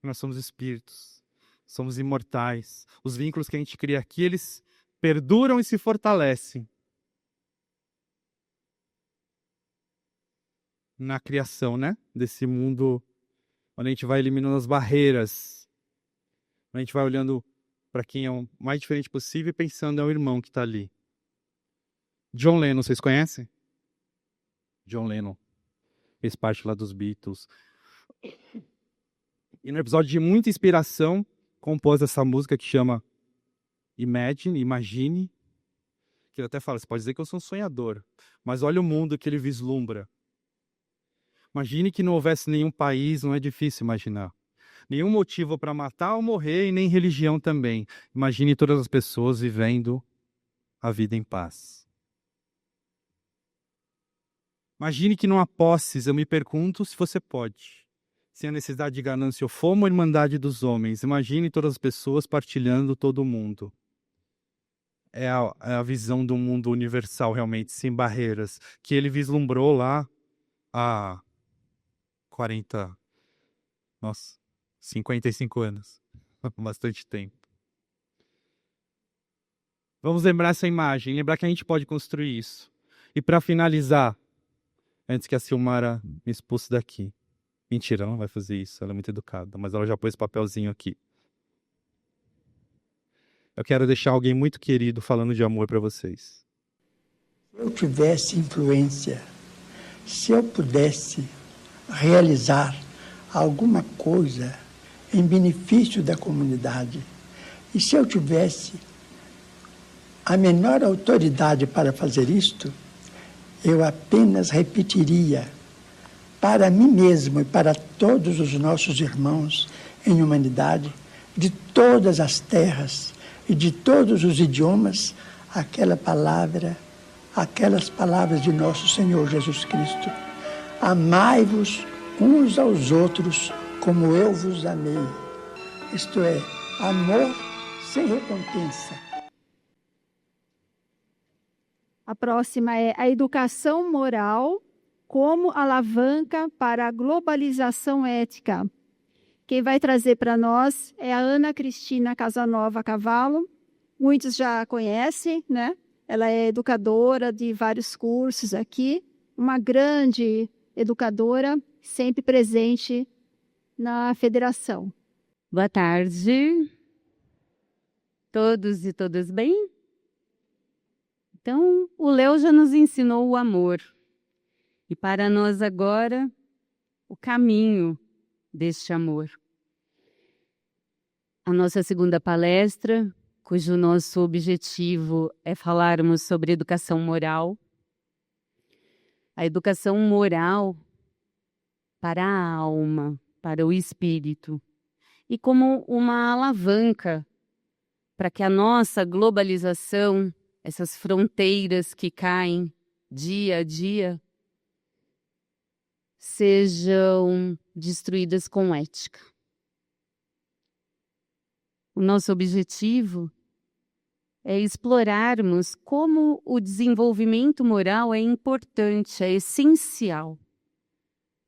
S2: Nós somos espíritos, somos imortais. Os vínculos que a gente cria aqui, eles perduram e se fortalecem na criação, né? Desse mundo onde a gente vai eliminando as barreiras, onde a gente vai olhando para quem é o mais diferente possível e pensando é o irmão que está ali. John Lennon, vocês conhecem? John Lennon fez parte lá dos Beatles. E no episódio de muita inspiração, compôs essa música que chama Imagine, que ele até fala, você pode dizer que eu sou um sonhador, mas olha o mundo que ele vislumbra. Imagine que não houvesse nenhum país, não é difícil imaginar. Nenhum motivo para matar ou morrer e nem religião também. Imagine todas as pessoas vivendo a vida em paz. Imagine que não há posses, eu me pergunto se você pode. Sem a necessidade de ganância ou fome ou irmandade dos homens. Imagine todas as pessoas partilhando todo mundo. É a visão do mundo universal realmente, sem barreiras, que ele vislumbrou lá há 55 anos. Bastante tempo. Vamos lembrar essa imagem, lembrar que a gente pode construir isso. E para finalizar, antes que a Silmara me expulse daqui. Mentira, ela não vai fazer isso, ela é muito educada, mas ela já pôs esse papelzinho aqui. Eu quero deixar alguém muito querido falando de amor para vocês.
S3: Se eu tivesse influência, se eu pudesse realizar alguma coisa em benefício da comunidade, e se eu tivesse a menor autoridade para fazer isto, eu apenas repetiria para mim mesmo e para todos os nossos irmãos em humanidade, de todas as terras e de todos os idiomas, aquelas palavras de nosso Senhor Jesus Cristo. Amai-vos uns aos outros como eu vos amei. Isto é, amor sem recompensa.
S1: A próxima é a educação moral como alavanca para a globalização ética. Quem vai trazer para nós é a Ana Cristina Casanova Cavallo. Muitos já a conhecem, né? Ela é educadora de vários cursos aqui, uma grande educadora, sempre presente na federação.
S4: Boa tarde. Todos e todas bem? Então, o Léo já nos ensinou o amor. E para nós agora, o caminho deste amor. A nossa segunda palestra, cujo nosso objetivo é falarmos sobre educação moral. A educação moral para a alma, para o espírito. E como uma alavanca para que a nossa globalização, essas fronteiras que caem dia a dia, sejam destruídas com ética. O nosso objetivo é explorarmos como o desenvolvimento moral é importante, é essencial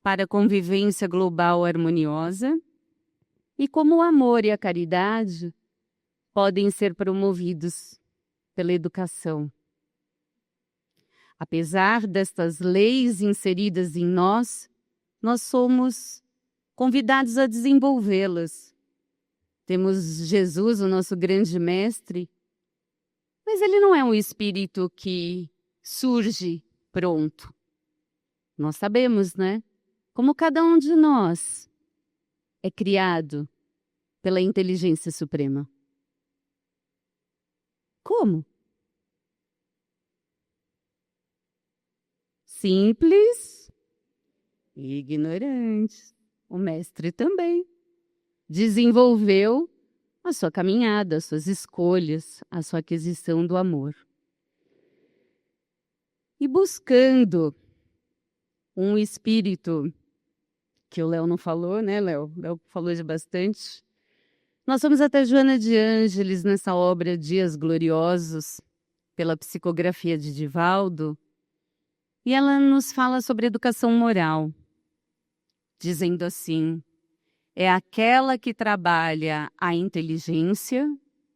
S4: para a convivência global harmoniosa e como o amor e a caridade podem ser promovidos pela educação. Apesar destas leis inseridas em nós, nós somos convidados a desenvolvê-las. Temos Jesus, o nosso grande mestre, mas ele não é um espírito que surge pronto. Nós sabemos, né? Como cada um de nós é criado pela inteligência suprema. Como? Simples e ignorante. O mestre também desenvolveu a sua caminhada, as suas escolhas, a sua aquisição do amor. E buscando um espírito, que o Léo não falou, né, Léo? O Léo falou de bastante. Nós fomos até Joana de Ângeles nessa obra Dias Gloriosos, pela psicografia de Divaldo, e ela nos fala sobre educação moral, dizendo assim: é aquela que trabalha a inteligência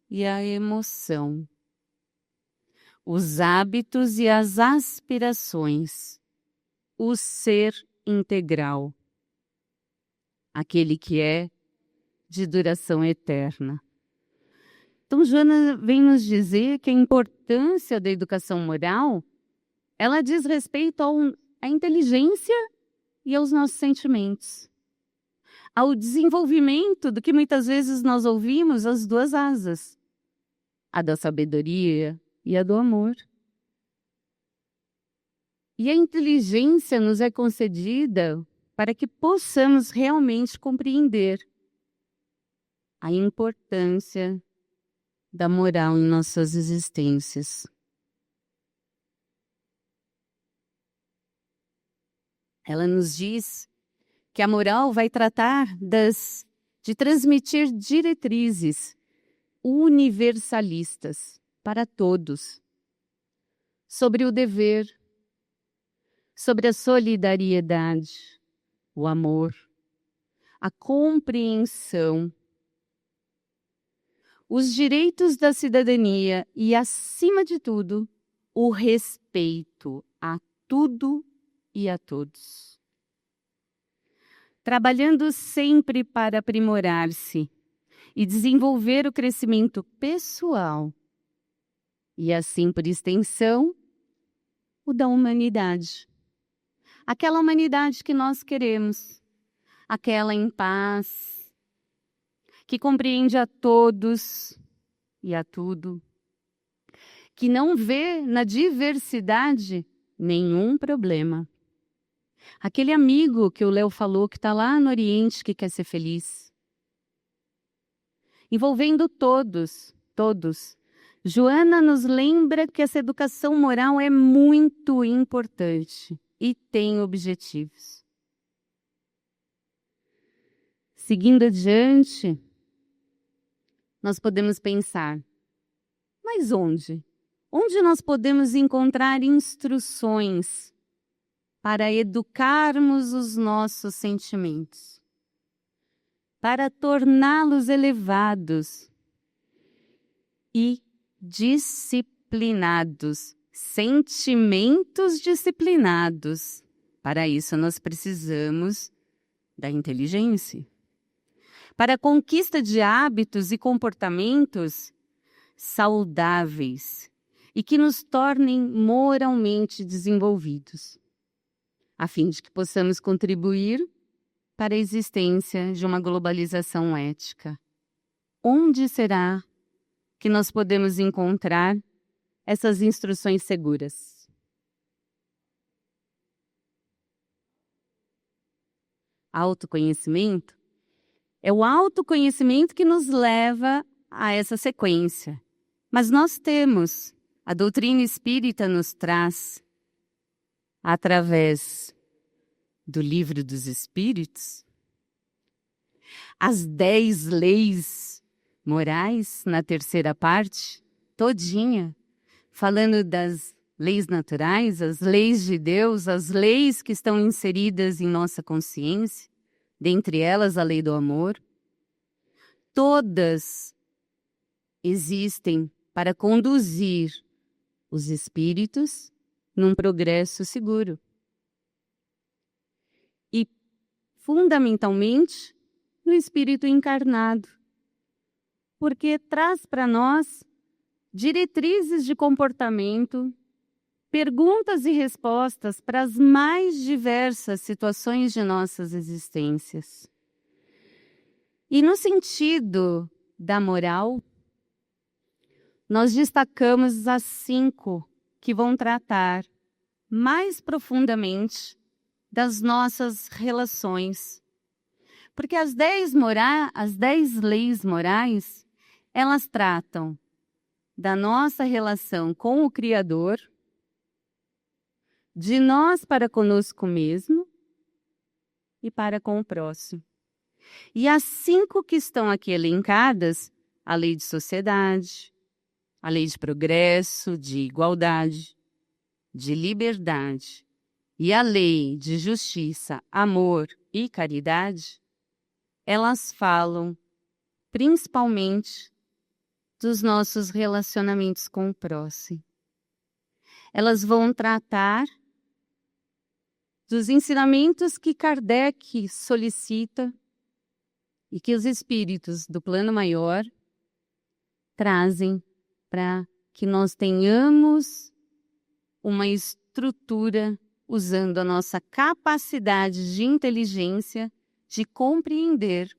S4: e a emoção, os hábitos e as aspirações, o ser integral, aquele que é de duração eterna. Então, Joana vem nos dizer que a importância da educação moral, ela diz respeito à inteligência e aos nossos sentimentos, ao desenvolvimento do que muitas vezes nós ouvimos, as duas asas, a da sabedoria e a do amor. E a inteligência nos é concedida para que possamos realmente compreender a importância da moral em nossas existências. Ela nos diz que a moral vai tratar de transmitir diretrizes universalistas para todos, sobre o dever, sobre a solidariedade, o amor, a compreensão, os direitos da cidadania e, acima de tudo, o respeito a tudo e a todos. Trabalhando sempre para aprimorar-se e desenvolver o crescimento pessoal e, assim, por extensão, o da humanidade. Aquela humanidade que nós queremos, aquela em paz, que compreende a todos e a tudo, que não vê na diversidade nenhum problema. Aquele amigo que o Léo falou que está lá no Oriente, que quer ser feliz. Envolvendo todos. Joana nos lembra que essa educação moral é muito importante e tem objetivos. Seguindo adiante, nós podemos pensar, mas onde? Onde nós podemos encontrar instruções para educarmos os nossos sentimentos, para torná-los elevados e disciplinados, sentimentos disciplinados? Para isso nós precisamos da inteligência. Para a conquista de hábitos e comportamentos saudáveis e que nos tornem moralmente desenvolvidos, a fim de que possamos contribuir para a existência de uma globalização ética. Onde será que nós podemos encontrar essas instruções seguras? Autoconhecimento? É o autoconhecimento que nos leva a essa sequência. Mas nós temos, a doutrina espírita nos traz, através do Livro dos Espíritos, as 10 leis morais, na terceira parte, todinha, falando das leis naturais, as leis de Deus, as leis que estão inseridas em nossa consciência, dentre elas a lei do amor, todas existem para conduzir os espíritos num progresso seguro. E, fundamentalmente, no espírito encarnado, porque traz para nós diretrizes de comportamento, perguntas e respostas para as mais diversas situações de nossas existências. E no sentido da moral, nós destacamos as 5 que vão tratar mais profundamente das nossas relações. Porque as 10 leis morais, elas tratam da nossa relação com o Criador, de nós para conosco mesmo e para com o próximo. E as 5 que estão aqui elencadas, a lei de sociedade, a lei de progresso, de igualdade, de liberdade e a lei de justiça, amor e caridade, elas falam principalmente dos nossos relacionamentos com o próximo. Elas vão tratar dos ensinamentos que Kardec solicita e que os espíritos do plano maior trazem para que nós tenhamos uma estrutura usando a nossa capacidade de inteligência de compreender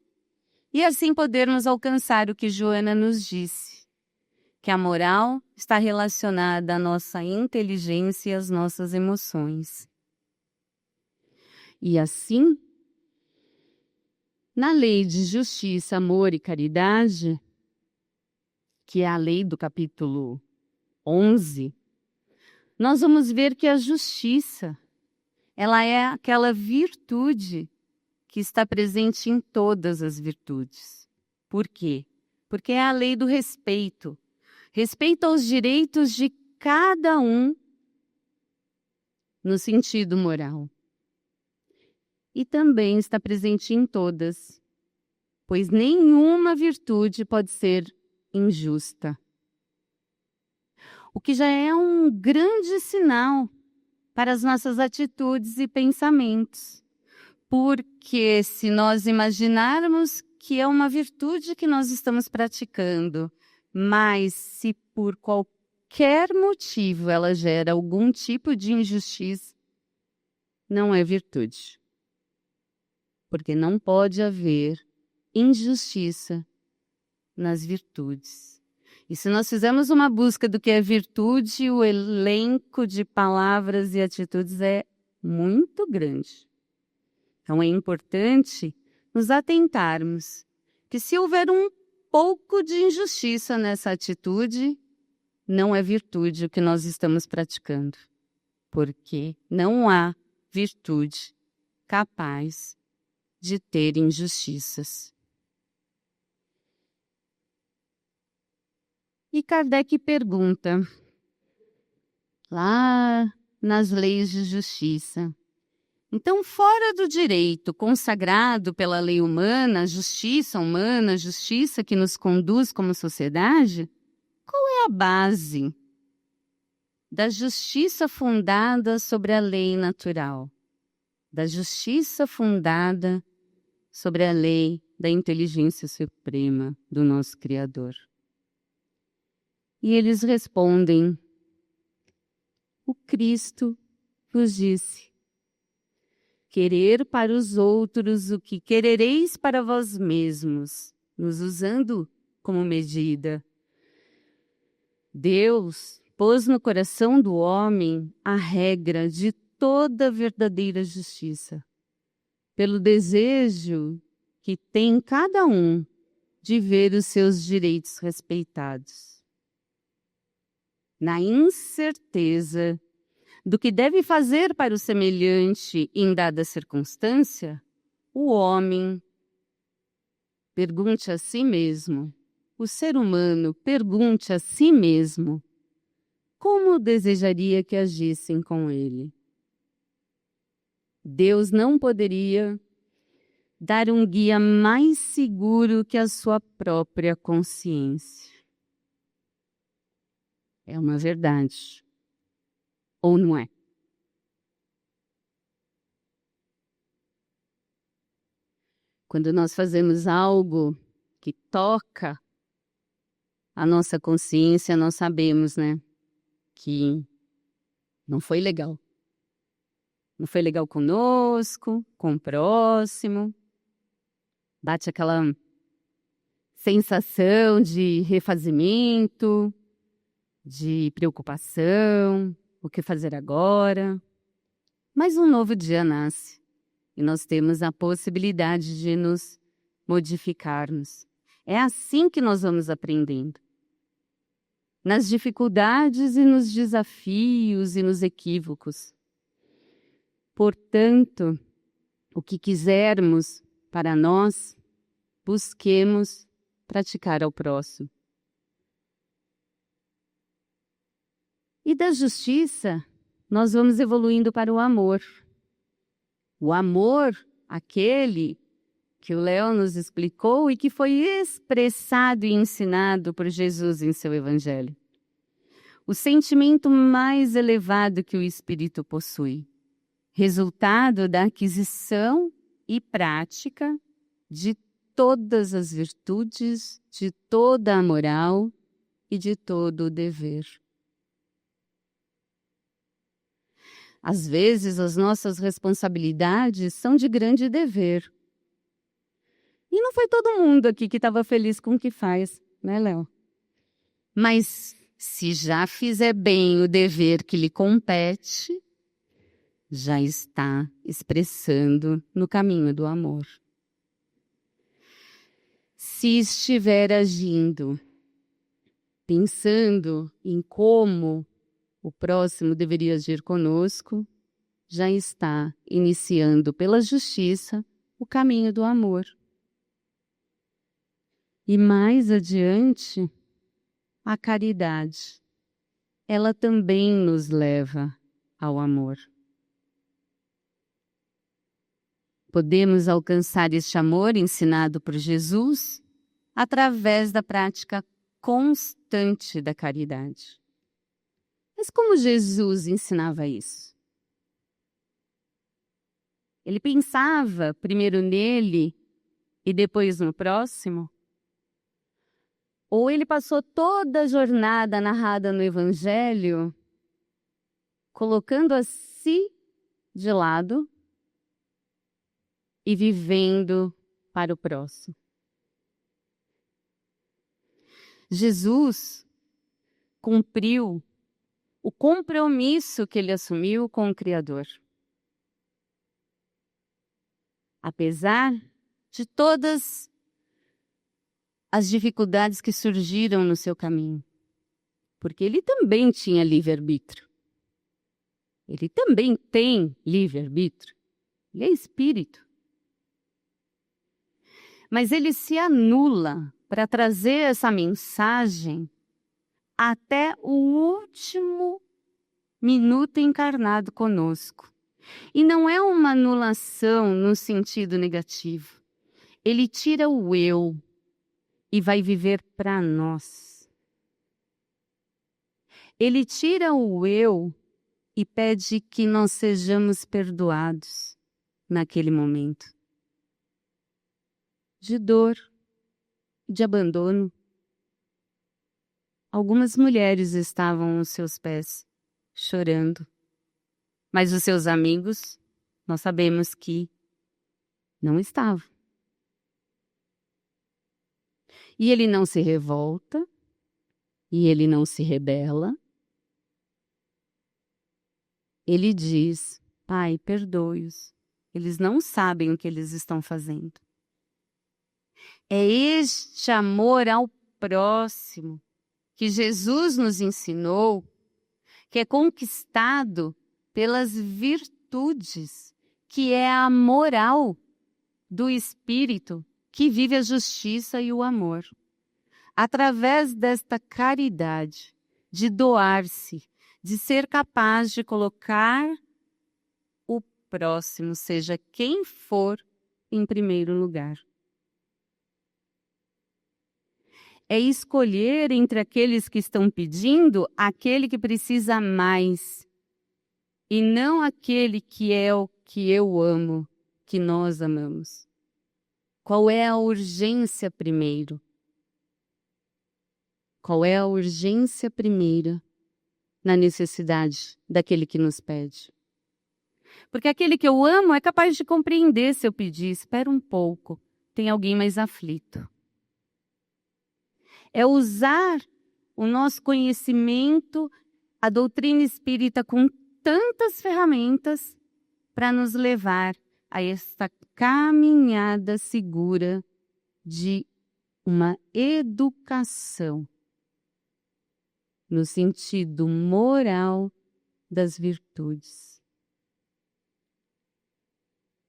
S4: e assim podermos alcançar o que Joana nos disse, que a moral está relacionada à nossa inteligência e às nossas emoções. E assim, na lei de justiça, amor e caridade, que é a lei do capítulo 11, nós vamos ver que a justiça, ela é aquela virtude que está presente em todas as virtudes. Por quê? Porque é a lei do respeito. Respeito aos direitos de cada um no sentido moral. E também está presente em todas, pois nenhuma virtude pode ser injusta. O que já é um grande sinal para as nossas atitudes e pensamentos. Porque se nós imaginarmos que é uma virtude que nós estamos praticando, mas se por qualquer motivo ela gera algum tipo de injustiça, não é virtude. Porque não pode haver injustiça nas virtudes. E se nós fizermos uma busca do que é virtude, o elenco de palavras e atitudes é muito grande. Então é importante nos atentarmos que se houver um pouco de injustiça nessa atitude, não é virtude o que nós estamos praticando. Porque não há virtude capaz de ter injustiças. E Kardec pergunta, lá nas leis de justiça, então, fora do direito consagrado pela lei humana, a justiça que nos conduz como sociedade, qual é a base da justiça fundada sobre a lei natural? Da justiça fundada sobre a lei da inteligência suprema do nosso Criador? E eles respondem, o Cristo vos disse, querer para os outros o que querereis para vós mesmos, nos usando como medida. Deus pôs no coração do homem a regra de toda verdadeira justiça, pelo desejo que tem cada um de ver os seus direitos respeitados. Na incerteza do que deve fazer para o semelhante em dada circunstância, o homem pergunte a si mesmo, o ser humano pergunte a si mesmo, como desejaria que agissem com ele? Deus não poderia dar um guia mais seguro que a sua própria consciência. É uma verdade. Ou não é? Quando nós fazemos algo que toca a nossa consciência, nós sabemos, né, que não foi legal. Não foi legal conosco, com o próximo. Bate aquela sensação de refazimento, de preocupação, o que fazer agora. Mas um novo dia nasce e nós temos a possibilidade de nos modificarmos. É assim que nós vamos aprendendo. Nas dificuldades e nos desafios e nos equívocos. Portanto, o que quisermos para nós, busquemos praticar ao próximo. E da justiça, nós vamos evoluindo para o amor. O amor, aquele que o Léo nos explicou e que foi expressado e ensinado por Jesus em seu Evangelho. O sentimento mais elevado que o Espírito possui, resultado da aquisição e prática de todas as virtudes, de toda a moral e de todo o dever. Às vezes, as nossas responsabilidades são de grande dever. E não foi todo mundo aqui que estava feliz com o que faz, né, Léo? Mas se já fizer bem o dever que lhe compete, já está expressando no caminho do amor. Se estiver agindo, pensando em como o próximo deveria agir conosco, já está iniciando pela justiça o caminho do amor. E mais adiante, a caridade. Ela também nos leva ao amor. Podemos alcançar este amor ensinado por Jesus através da prática constante da caridade. Mas como Jesus ensinava isso? Ele pensava primeiro nele e depois no próximo? Ou ele passou toda a jornada narrada no Evangelho colocando a si de lado e vivendo para o próximo? Jesus cumpriu o compromisso que ele assumiu com o Criador. Apesar de todas as dificuldades que surgiram no seu caminho. Porque ele também tinha livre-arbítrio. Ele também tem livre-arbítrio. Ele é espírito. Mas ele se anula para trazer essa mensagem até o último minuto encarnado conosco. E não é uma anulação no sentido negativo. Ele tira o eu e vai viver para nós. Ele tira o eu e pede que nós sejamos perdoados naquele momento de dor, de abandono. Algumas mulheres estavam aos seus pés, chorando. Mas os seus amigos, nós sabemos que não estavam. E ele não se revolta, e ele não se rebela. Ele diz: Pai, perdoe-os. Eles não sabem o que eles estão fazendo. É este amor ao próximo que Jesus nos ensinou, que é conquistado pelas virtudes, que é a moral do Espírito que vive a justiça e o amor. Através desta caridade, de doar-se, de ser capaz de colocar o próximo, seja quem for, em primeiro lugar. É escolher entre aqueles que estão pedindo aquele que precisa mais, e não aquele que é o que eu amo, que nós amamos. Qual é a urgência primeiro? Qual é a urgência primeira na necessidade daquele que nos pede? Porque aquele que eu amo é capaz de compreender se eu pedir, espera um pouco, tem alguém mais aflito. É usar o nosso conhecimento, a doutrina espírita com tantas ferramentas para nos levar a esta caminhada segura de uma educação no sentido moral das virtudes.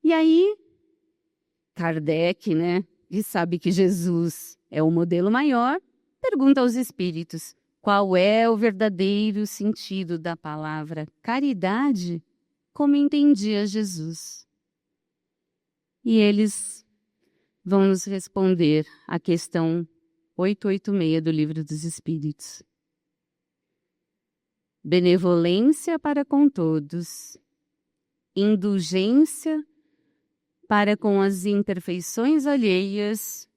S4: E aí, Kardec, que sabe que Jesus é o modelo maior, pergunta aos espíritos qual é o verdadeiro sentido da palavra caridade, como entendia Jesus. E eles vão nos responder a questão 886 do Livro dos Espíritos. Benevolência para com todos, indulgência para com as imperfeições alheias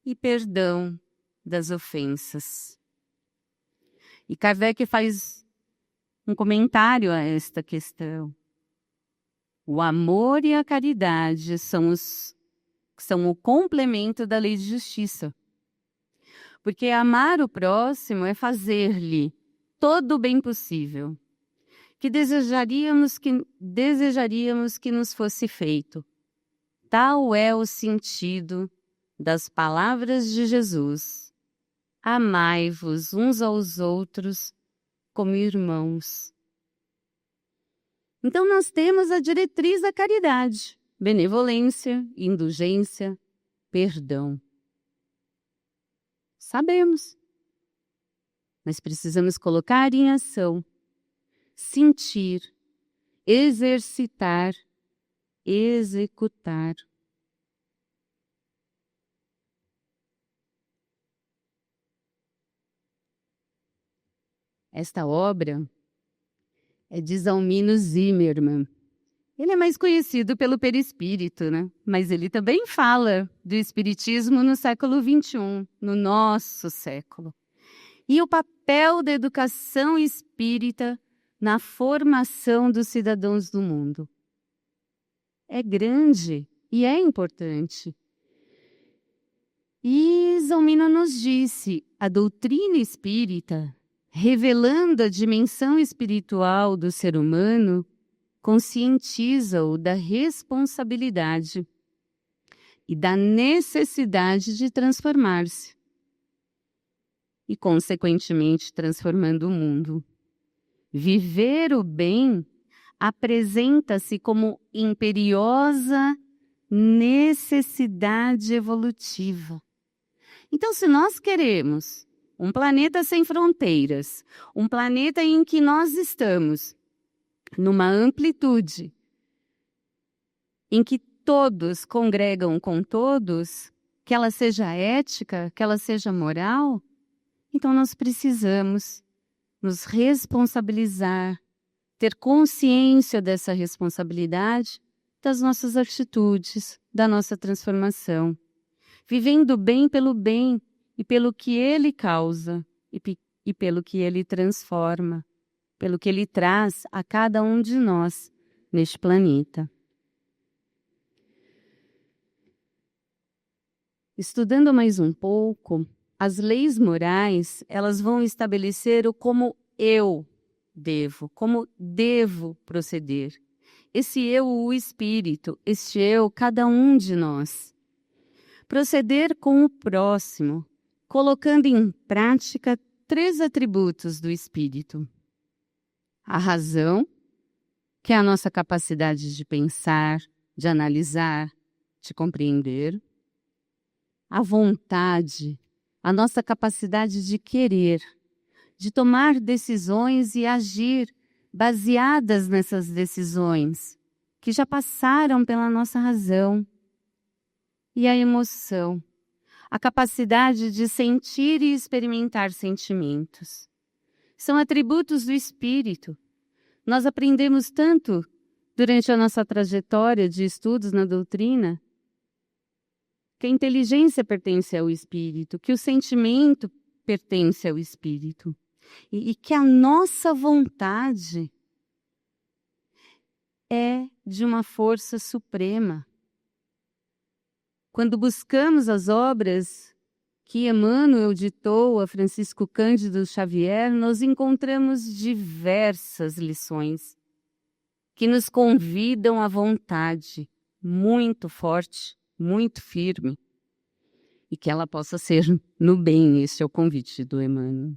S4: e perdão das ofensas. E Kardec faz um comentário a esta questão. O amor e a caridade são o complemento da lei de justiça. Porque amar o próximo é fazer-lhe todo o bem possível, que desejaríamos que nos fosse feito. Tal é o sentido das palavras de Jesus. Amai-vos uns aos outros como irmãos. Então nós temos a diretriz da caridade, benevolência, indulgência, perdão. Sabemos. Mas precisamos colocar em ação, sentir, exercitar, executar. Esta obra é de Zalmino Zimmermann. Ele é mais conhecido pelo perispírito, Mas ele também fala do espiritismo no século XXI, no nosso século. E o papel da educação espírita na formação dos cidadãos do mundo. É grande e é importante. E Zalmino nos disse, a doutrina espírita, revelando a dimensão espiritual do ser humano, conscientiza-o da responsabilidade e da necessidade de transformar-se. E, consequentemente, transformando o mundo. Viver o bem apresenta-se como imperiosa necessidade evolutiva. Então, se nós queremos um planeta sem fronteiras, um planeta em que nós estamos numa amplitude, em que todos congregam com todos, que ela seja ética, que ela seja moral, então nós precisamos nos responsabilizar, ter consciência dessa responsabilidade, das nossas atitudes, da nossa transformação, vivendo bem e pelo que ele causa e pelo que ele transforma, pelo que ele traz a cada um de nós neste planeta. Estudando mais um pouco, as leis morais, elas vão estabelecer o como devo proceder. Esse eu, o espírito, este eu, cada um de nós. Proceder com o próximo, colocando em prática 3 atributos do espírito: a razão, que é a nossa capacidade de pensar, de analisar, de compreender. A vontade, a nossa capacidade de querer, de tomar decisões e agir baseadas nessas decisões, que já passaram pela nossa razão. E a emoção, a capacidade de sentir e experimentar sentimentos. São atributos do espírito. Nós aprendemos tanto durante a nossa trajetória de estudos na doutrina que a inteligência pertence ao espírito, que o sentimento pertence ao espírito e que a nossa vontade é de uma força suprema. Quando buscamos as obras que Emmanuel ditou a Francisco Cândido Xavier, nós encontramos diversas lições que nos convidam à vontade muito forte, muito firme, e que ela possa ser no bem. Este é o convite do Emmanuel.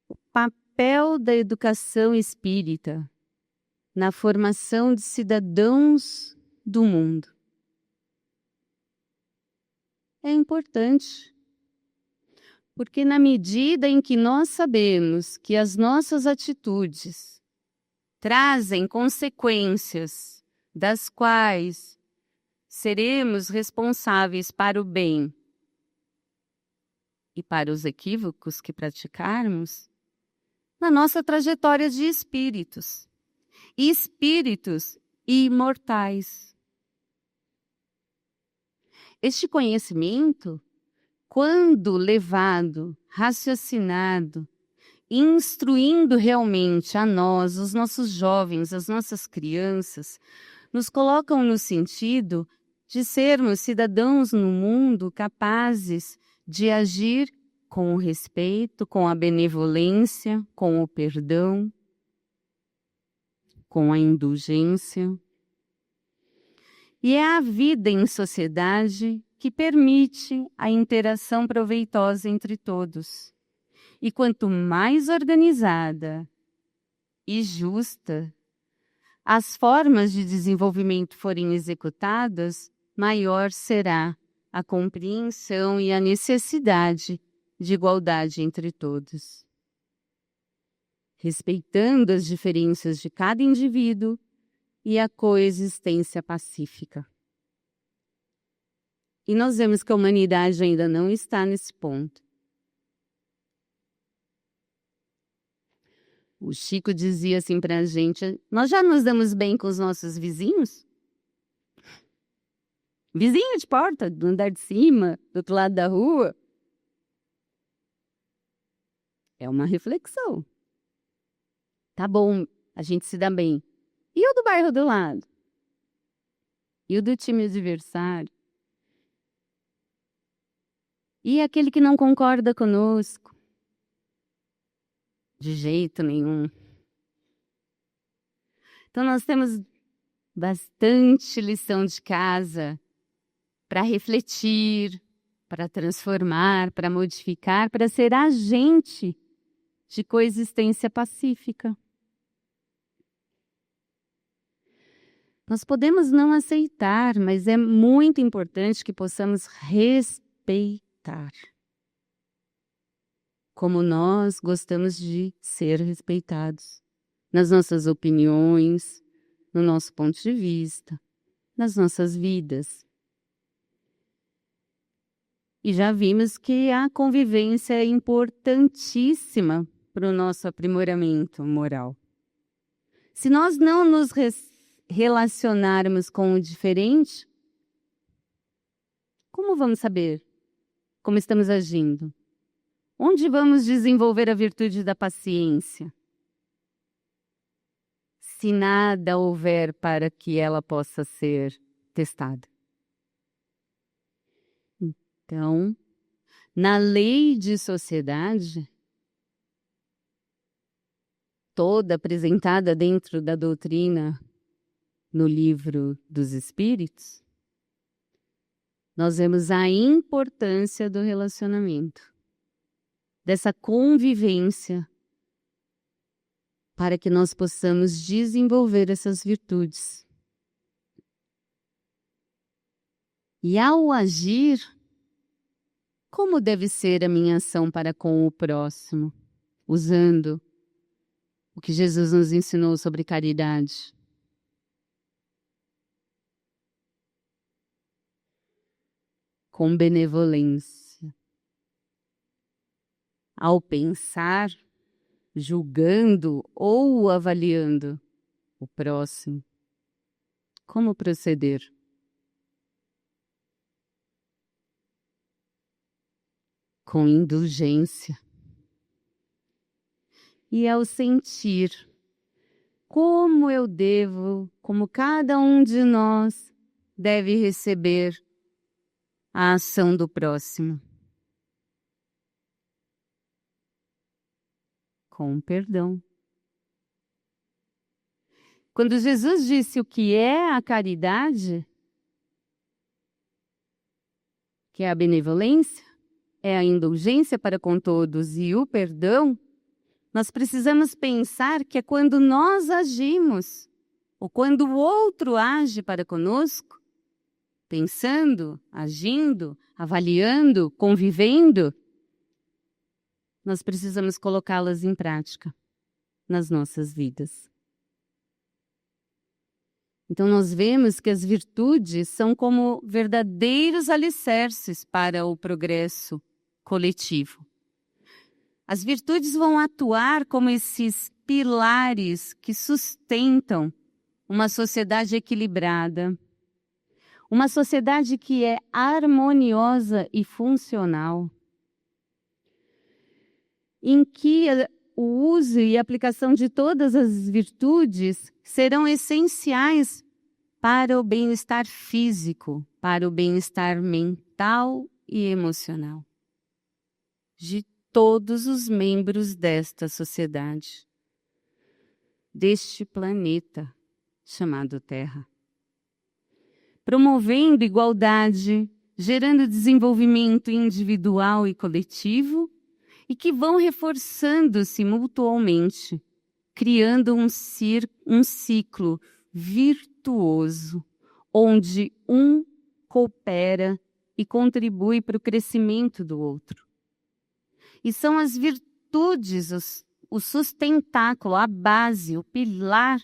S4: O papel da educação espírita na formação de cidadãos do mundo é importante, porque na medida em que nós sabemos que as nossas atitudes trazem consequências das quais seremos responsáveis para o bem e para os equívocos que praticarmos, na nossa trajetória de espíritos imortais. Este conhecimento, quando levado, raciocinado, instruindo realmente a nós, os nossos jovens, as nossas crianças, nos colocam no sentido de sermos cidadãos no mundo capazes de agir com o respeito, com a benevolência, com o perdão, com a indulgência. E é a vida em sociedade que permite a interação proveitosa entre todos. E quanto mais organizada e justa as formas de desenvolvimento forem executadas, maior será a compreensão e a necessidade de igualdade entre todos. Respeitando as diferenças de cada indivíduo e a coexistência pacífica. E nós vemos que a humanidade ainda não está nesse ponto. O Chico dizia assim para a gente: nós já nos damos bem com os nossos vizinhos? Vizinho de porta, do andar de cima, do outro lado da rua. É uma reflexão. Tá bom, a gente se dá bem. E o do bairro do lado? E o do time adversário? E aquele que não concorda conosco? De jeito nenhum. Então nós temos bastante lição de casa para refletir, para transformar, para modificar, para ser agente de coexistência pacífica. Nós podemos não aceitar, mas é muito importante que possamos respeitar. Como nós gostamos de ser respeitados. Nas nossas opiniões, no nosso ponto de vista, nas nossas vidas. E já vimos que a convivência é importantíssima para o nosso aprimoramento moral. Se nós não nos relacionarmos com o diferente, como vamos saber como estamos agindo? Onde vamos desenvolver a virtude da paciência? Se nada houver para que ela possa ser testada. Então, na lei de sociedade, toda apresentada dentro da doutrina no Livro dos Espíritos, nós vemos a importância do relacionamento, dessa convivência para que nós possamos desenvolver essas virtudes. E ao agir, como deve ser a minha ação para com o próximo, usando o que Jesus nos ensinou sobre caridade? Com benevolência. Ao pensar, julgando ou avaliando o próximo, como proceder? Com indulgência. E ao sentir, como eu devo, como cada um de nós deve receber a ação do próximo. Com perdão. Quando Jesus disse o que é a caridade, que é a benevolência, é a indulgência para com todos e o perdão, nós precisamos pensar que é quando nós agimos, ou quando o outro age para conosco, pensando, agindo, avaliando, convivendo, nós precisamos colocá-las em prática nas nossas vidas. Então nós vemos que as virtudes são como verdadeiros alicerces para o progresso coletivo. As virtudes vão atuar como esses pilares que sustentam uma sociedade equilibrada, uma sociedade que é harmoniosa e funcional, em que o uso e a aplicação de todas as virtudes serão essenciais para o bem-estar físico, para o bem-estar mental e emocional de todos os membros desta sociedade, deste planeta chamado Terra. Promovendo igualdade, gerando desenvolvimento individual e coletivo, e que vão reforçando-se mutuamente, criando um ciclo virtuoso, onde um coopera e contribui para o crescimento do outro. E são as virtudes, o sustentáculo, a base, o pilar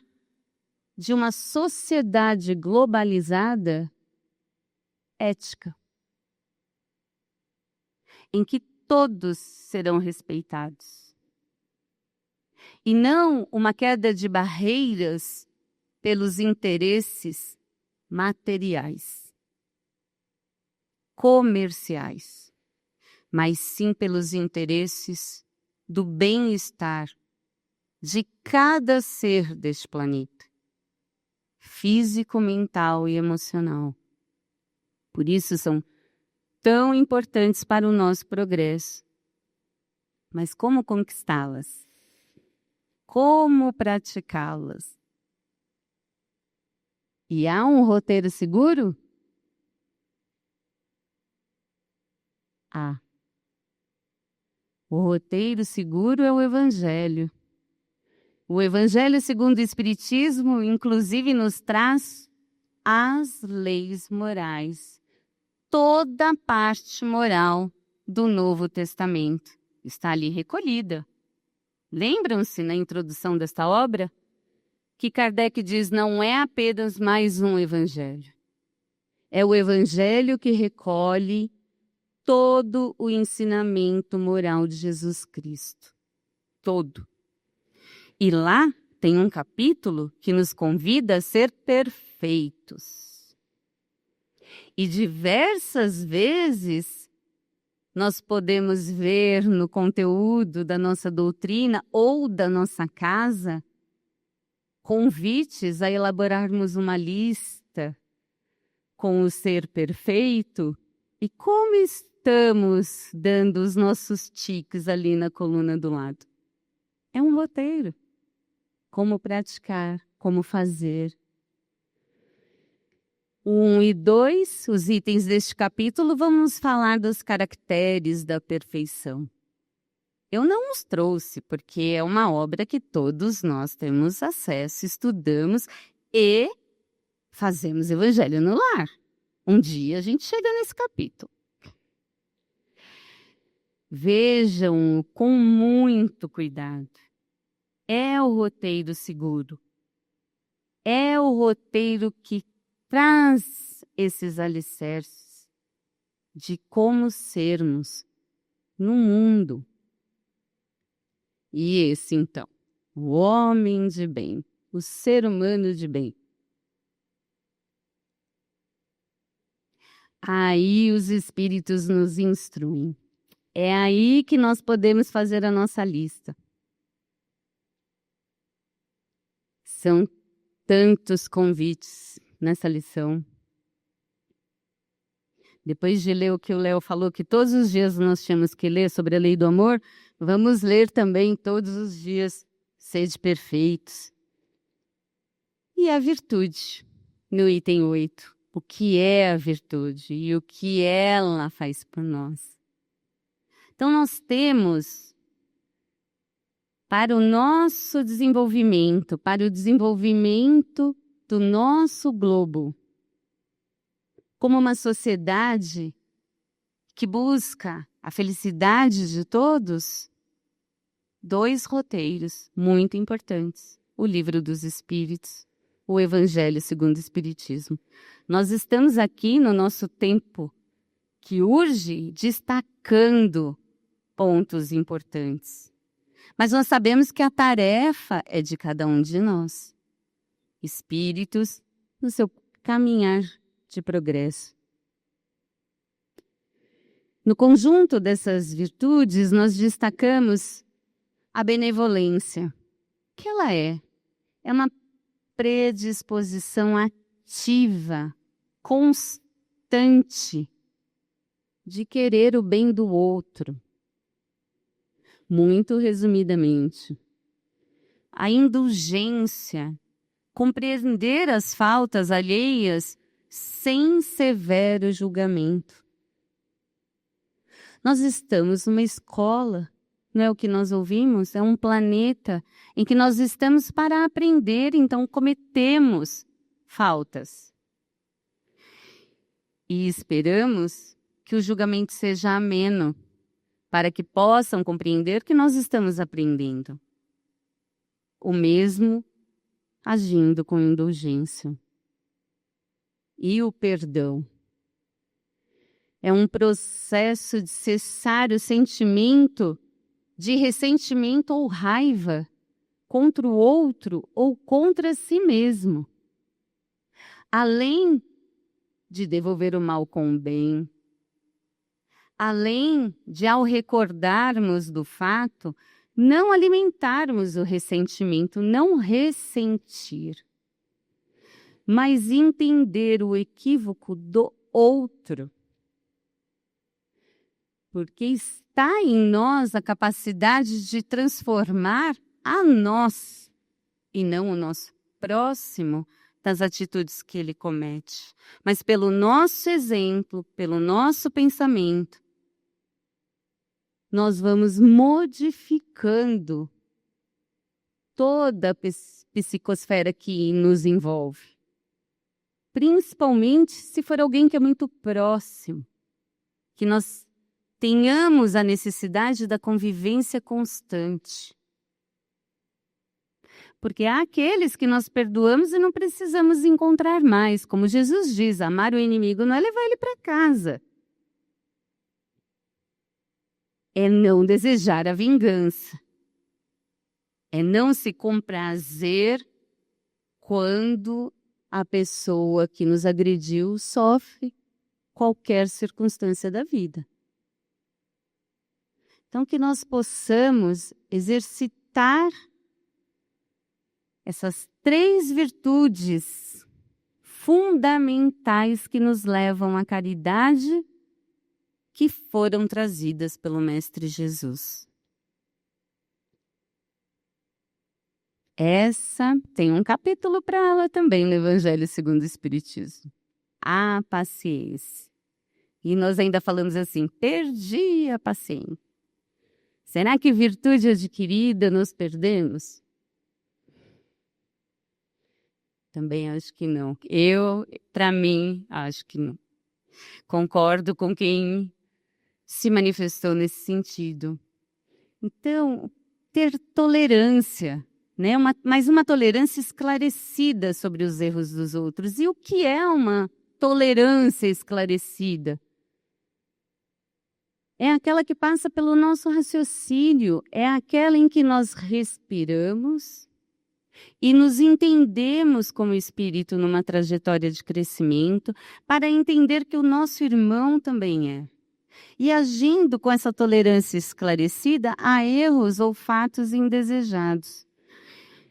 S4: de uma sociedade globalizada ética, em que todos serão respeitados. E não uma queda de barreiras pelos interesses materiais, comerciais, mas sim pelos interesses do bem-estar de cada ser deste planeta, físico, mental e emocional. Por isso são tão importantes para o nosso progresso. Mas como conquistá-las? Como praticá-las? E há um roteiro seguro? Há. O roteiro seguro é o Evangelho. O Evangelho, segundo o Espiritismo, inclusive nos traz as leis morais. Toda a parte moral do Novo Testamento está ali recolhida. Lembram-se, na introdução desta obra, que Kardec diz não é apenas mais um evangelho. É o evangelho que recolhe todo o ensinamento moral de Jesus Cristo. Todo. E lá tem um capítulo que nos convida a ser perfeitos. E diversas vezes nós podemos ver no conteúdo da nossa doutrina ou da nossa casa convites a elaborarmos uma lista com o ser perfeito e como estamos dando os nossos tiques ali na coluna do lado. É um roteiro. Como praticar, como fazer. 1 e 2, os itens deste capítulo, vamos falar dos caracteres da perfeição. Eu não os trouxe, porque é uma obra que todos nós temos acesso, estudamos e fazemos Evangelho no Lar. Um dia a gente chega nesse capítulo. Vejam com muito cuidado. É o roteiro seguro. É o roteiro que traz esses alicerces de como sermos no mundo. E esse, então, o homem de bem, o ser humano de bem. Aí os espíritos nos instruem. É aí que nós podemos fazer a nossa lista. São tantos convites nessa lição. Depois de ler o que o Léo falou, que todos os dias nós tínhamos que ler sobre a lei do amor, vamos ler também todos os dias, sede perfeitos. E a virtude, no item 8. O que é a virtude e o que ela faz por nós. Então nós temos, para o nosso desenvolvimento, para o desenvolvimento do nosso globo, como uma sociedade que busca a felicidade de todos, 2 roteiros muito importantes. O Livro dos Espíritos, o Evangelho segundo o Espiritismo. Nós estamos aqui no nosso tempo que urge destacando pontos importantes. Mas nós sabemos que a tarefa é de cada um de nós. Espíritos no seu caminhar de progresso. No conjunto dessas virtudes, nós destacamos a benevolência. O que ela é? É uma predisposição ativa, constante, de querer o bem do outro. Muito resumidamente, a indulgência, compreender as faltas alheias sem severo julgamento. Nós estamos numa escola, não é o que nós ouvimos? É um planeta em que nós estamos para aprender, então cometemos faltas. E esperamos que o julgamento seja ameno, para que possam compreender que nós estamos aprendendo. O mesmo agindo com indulgência. E o perdão. É um processo de cessar o sentimento de ressentimento ou raiva contra o outro ou contra si mesmo. Além de devolver o mal com o bem, além de, ao recordarmos do fato, não alimentarmos o ressentimento, não ressentir, mas entender o equívoco do outro. Porque está em nós a capacidade de transformar a nós, e não o nosso próximo, das atitudes que ele comete. Mas pelo nosso exemplo, pelo nosso pensamento, nós vamos modificando toda a psicosfera que nos envolve. Principalmente se for alguém que é muito próximo, que nós tenhamos a necessidade da convivência constante. Porque há aqueles que nós perdoamos e não precisamos encontrar mais. Como Jesus diz, amar o inimigo não é levar ele para casa. É não desejar a vingança. É não se comprazer quando a pessoa que nos agrediu sofre qualquer circunstância da vida. Então, que nós possamos exercitar essas 3 virtudes fundamentais que nos levam à caridade, que foram trazidas pelo Mestre Jesus. Essa tem um capítulo para ela também no Evangelho segundo o Espiritismo. A paciência. E nós ainda falamos assim, perdi a paciência. Será que virtude adquirida nós perdemos? Também acho que não. Para mim, acho que não. Concordo com quem se manifestou nesse sentido. Então, ter tolerância, né? Mas uma tolerância esclarecida sobre os erros dos outros. E o que é uma tolerância esclarecida? É aquela que passa pelo nosso raciocínio, é aquela em que nós respiramos e nos entendemos como espírito numa trajetória de crescimento para entender que o nosso irmão também é. E agindo com essa tolerância esclarecida a erros ou fatos indesejados.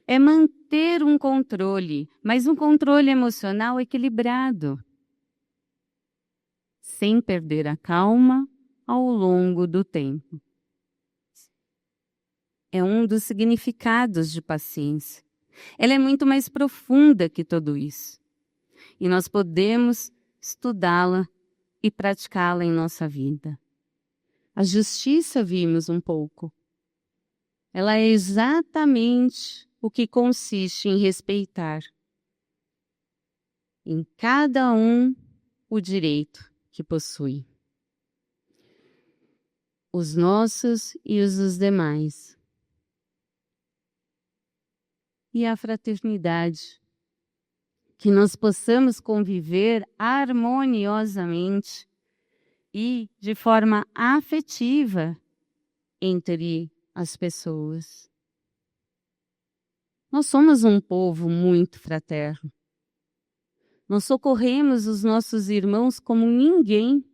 S4: É manter um controle, mas um controle emocional equilibrado, sem perder a calma ao longo do tempo. É um dos significados de paciência. Ela é muito mais profunda que tudo isso. E nós podemos estudá-la e praticá-la em nossa vida. A justiça, vimos um pouco. Ela é exatamente o que consiste em respeitar em cada um o direito que possui. Os nossos e os dos demais. E a fraternidade. Que nós possamos conviver harmoniosamente e de forma afetiva entre as pessoas. Nós somos um povo muito fraterno. Nós socorremos os nossos irmãos como ninguém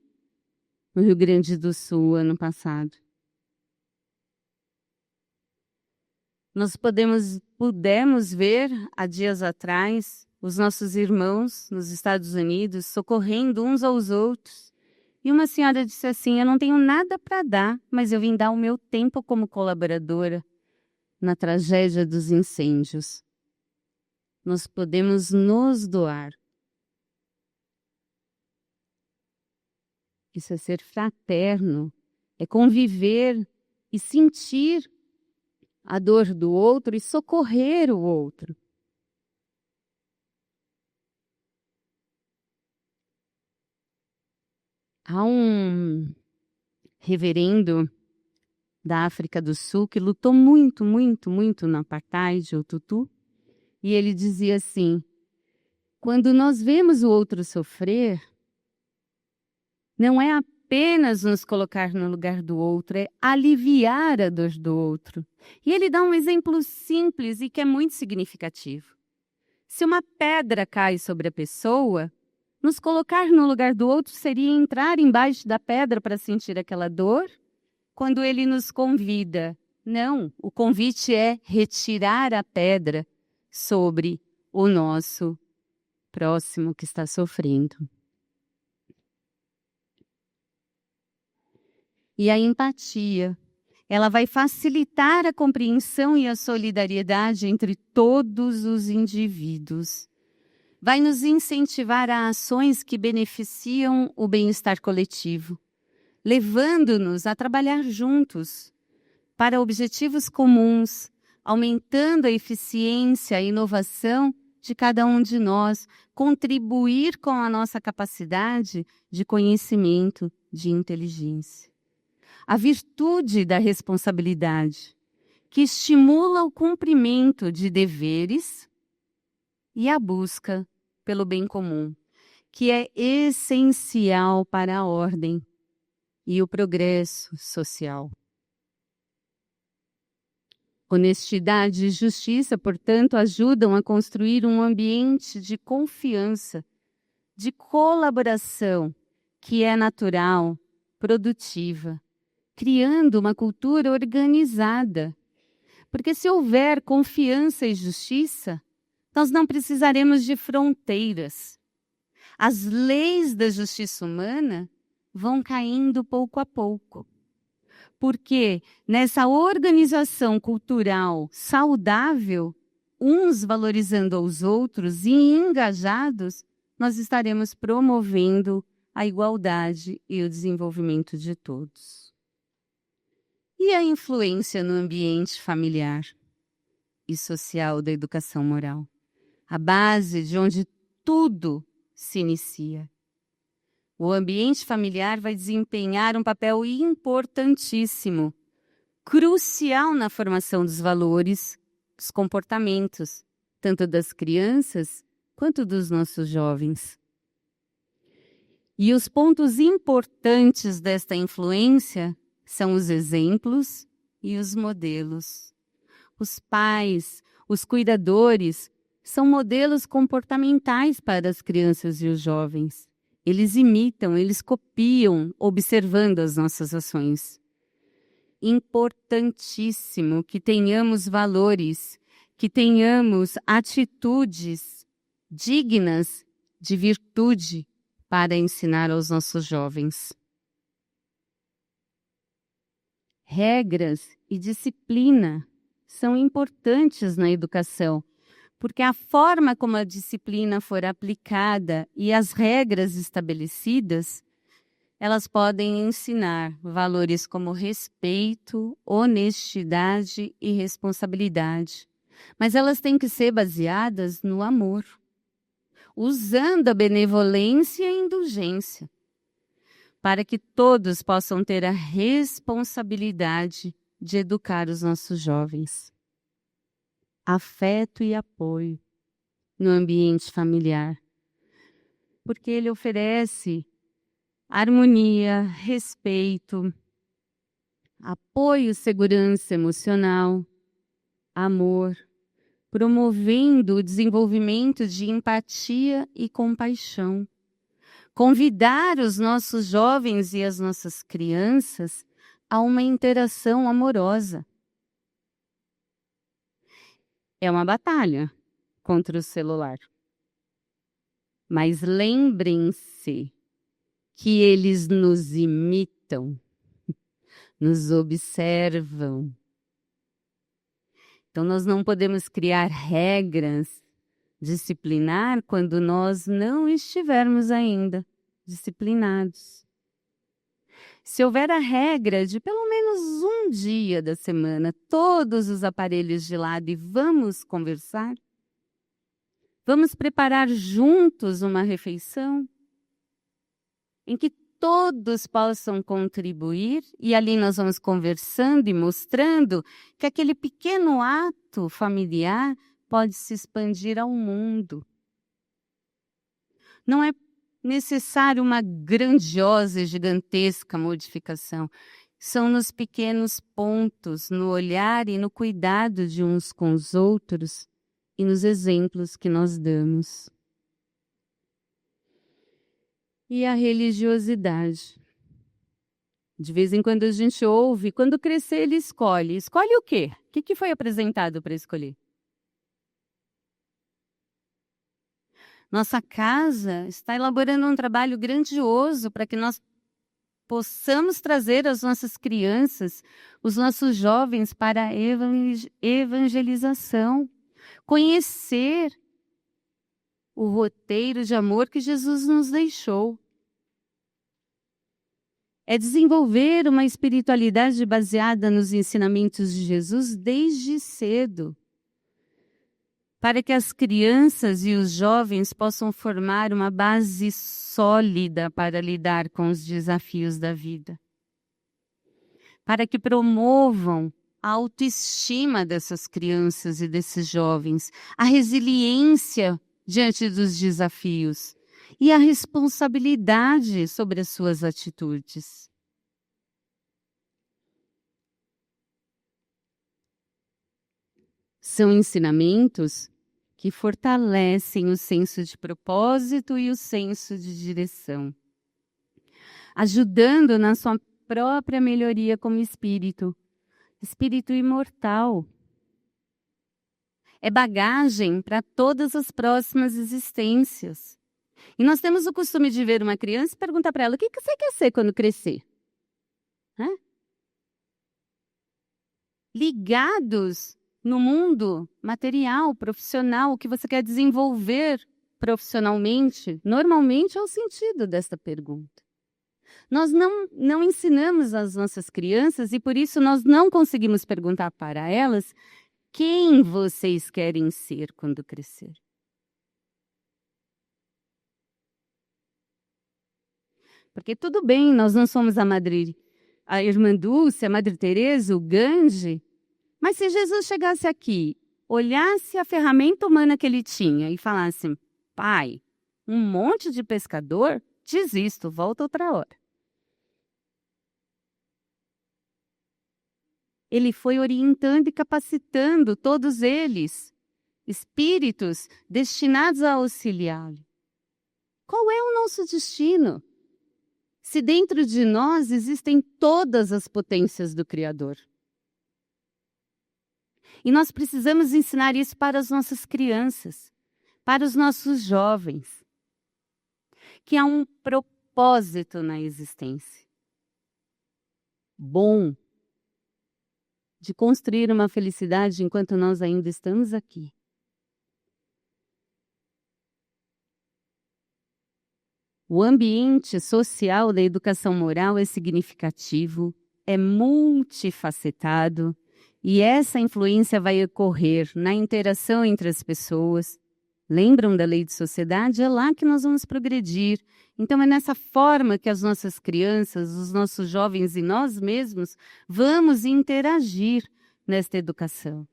S4: no Rio Grande do Sul ano passado. Nós pudemos ver há dias atrás os nossos irmãos nos Estados Unidos socorrendo uns aos outros. E uma senhora disse assim: eu não tenho nada para dar, mas eu vim dar o meu tempo como colaboradora na tragédia dos incêndios. Nós podemos nos doar. Isso é ser fraterno, é conviver e sentir a dor do outro e socorrer o outro. Há um reverendo da África do Sul que lutou muito, muito, muito na apartheid, o Tutu, e ele dizia assim: quando nós vemos o outro sofrer, não é apenas nos colocar no lugar do outro, é aliviar a dor do outro. E ele dá um exemplo simples e que é muito significativo. Se uma pedra cai sobre a pessoa, nos colocar no lugar do outro seria entrar embaixo da pedra para sentir aquela dor, quando ele nos convida. Não, o convite é retirar a pedra sobre o nosso próximo que está sofrendo. E a empatia, ela vai facilitar a compreensão e a solidariedade entre todos os indivíduos. Vai nos incentivar a ações que beneficiam o bem-estar coletivo, levando-nos a trabalhar juntos para objetivos comuns, aumentando a eficiência e inovação de cada um de nós, contribuir com a nossa capacidade de conhecimento, de inteligência. A virtude da responsabilidade, que estimula o cumprimento de deveres e a busca pelo bem comum, que é essencial para a ordem e o progresso social. Honestidade e justiça, portanto, ajudam a construir um ambiente de confiança, de colaboração, que é natural, produtiva, criando uma cultura organizada. Porque se houver confiança e justiça, nós não precisaremos de fronteiras. As leis da justiça humana vão caindo pouco a pouco. Porque nessa organização cultural saudável, uns valorizando aos outros e engajados, nós estaremos promovendo a igualdade e o desenvolvimento de todos. E a influência no ambiente familiar e social da educação moral? A base de onde tudo se inicia. O ambiente familiar vai desempenhar um papel importantíssimo, crucial na formação dos valores, dos comportamentos, tanto das crianças quanto dos nossos jovens. E os pontos importantes desta influência são os exemplos e os modelos. Os pais, os cuidadores, são modelos comportamentais para as crianças e os jovens. Eles imitam, eles copiam, observando as nossas ações. Importantíssimo que tenhamos valores, que tenhamos atitudes dignas de virtude para ensinar aos nossos jovens. Regras e disciplina são importantes na educação, porque a forma como a disciplina for aplicada e as regras estabelecidas, elas podem ensinar valores como respeito, honestidade e responsabilidade. Mas elas têm que ser baseadas no amor, usando a benevolência e a indulgência, para que todos possam ter a responsabilidade de educar os nossos jovens. Afeto e apoio no ambiente familiar, porque ele oferece harmonia, respeito, apoio, segurança emocional, amor, promovendo o desenvolvimento de empatia e compaixão. Convidar os nossos jovens e as nossas crianças a uma interação amorosa. É uma batalha contra o celular. Mas lembrem-se que eles nos imitam, nos observam. Então, nós não podemos criar regras, disciplinar, quando nós não estivermos ainda disciplinados. Se houver a regra de pelo menos um dia da semana, todos os aparelhos de lado e vamos conversar, vamos preparar juntos uma refeição em que todos possam contribuir e ali nós vamos conversando e mostrando que aquele pequeno ato familiar pode se expandir ao mundo. Não é necessário uma grandiosa e gigantesca modificação. São nos pequenos pontos, no olhar e no cuidado de uns com os outros e nos exemplos que nós damos. E a religiosidade. De vez em quando a gente ouve, quando crescer ele escolhe. Escolhe o quê? O que foi apresentado para escolher? Nossa casa está elaborando um trabalho grandioso para que nós possamos trazer as nossas crianças, os nossos jovens para a evangelização, conhecer o roteiro de amor que Jesus nos deixou. É desenvolver uma espiritualidade baseada nos ensinamentos de Jesus desde cedo, para que as crianças e os jovens possam formar uma base sólida para lidar com os desafios da vida. Para que promovam a autoestima dessas crianças e desses jovens, a resiliência diante dos desafios e a responsabilidade sobre as suas atitudes. São ensinamentos que fortalecem o senso de propósito e o senso de direção, ajudando na sua própria melhoria como espírito imortal. É bagagem para todas as próximas existências. E nós temos o costume de ver uma criança e perguntar para ela: o que você quer ser quando crescer? Ligados no mundo material, profissional, o que você quer desenvolver profissionalmente, normalmente é o sentido desta pergunta. Nós não ensinamos às nossas crianças e por isso nós não conseguimos perguntar para elas quem vocês querem ser quando crescer. Porque tudo bem, nós não somos a irmã Dulce, a Madre Teresa, o Gandhi, mas se Jesus chegasse aqui, olhasse a ferramenta humana que ele tinha e falasse: pai, um monte de pescador, desisto, volta outra hora. Ele foi orientando e capacitando todos eles, espíritos destinados a auxiliá-lo. Qual é o nosso destino? Se dentro de nós existem todas as potências do Criador. E nós precisamos ensinar isso para as nossas crianças, para os nossos jovens, que há um propósito na existência bom de construir uma felicidade enquanto nós ainda estamos aqui. O ambiente social da educação moral é significativo, é multifacetado e essa influência vai ocorrer na interação entre as pessoas. Lembram da lei de sociedade? É lá que nós vamos progredir. Então é nessa forma que as nossas crianças, os nossos jovens e nós mesmos vamos interagir nesta educação.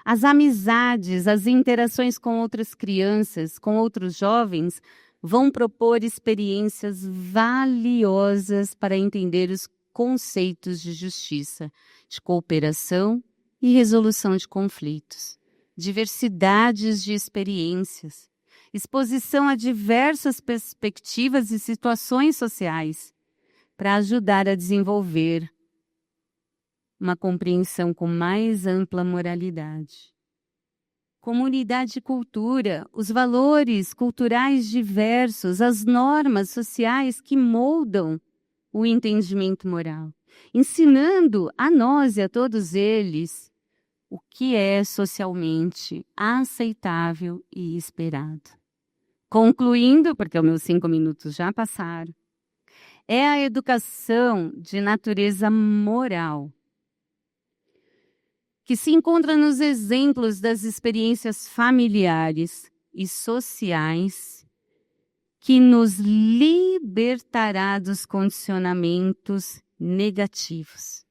S4: As amizades, as interações com outras crianças, com outros jovens, vão propor experiências valiosas para entender os conceitos de justiça, de cooperação e resolução de conflitos, diversidades de experiências, exposição a diversas perspectivas e situações sociais, para ajudar a desenvolver uma compreensão com mais ampla moralidade. Comunidade e cultura, os valores culturais diversos, as normas sociais que moldam o entendimento moral, ensinando a nós e a todos eles o que é socialmente aceitável e esperado. Concluindo, porque os meus 5 minutos já passaram, é a educação de natureza moral, que se encontra nos exemplos das experiências familiares e sociais, que nos libertará dos condicionamentos negativos.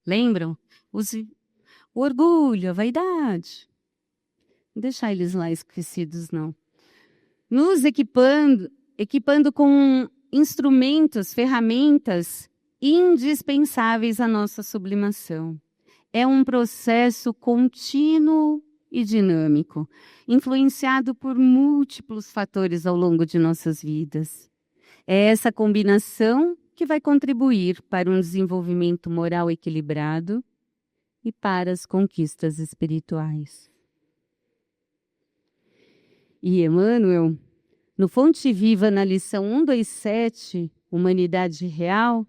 S4: Lembram? O orgulho, a vaidade. Não deixar eles lá esquecidos, não. Nos equipando com instrumentos, ferramentas indispensáveis à nossa sublimação. É um processo contínuo e dinâmico, influenciado por múltiplos fatores ao longo de nossas vidas. É essa combinação que vai contribuir para um desenvolvimento moral equilibrado e para as conquistas espirituais. E Emmanuel, no Fonte Viva, na lição 127, Humanidade Real,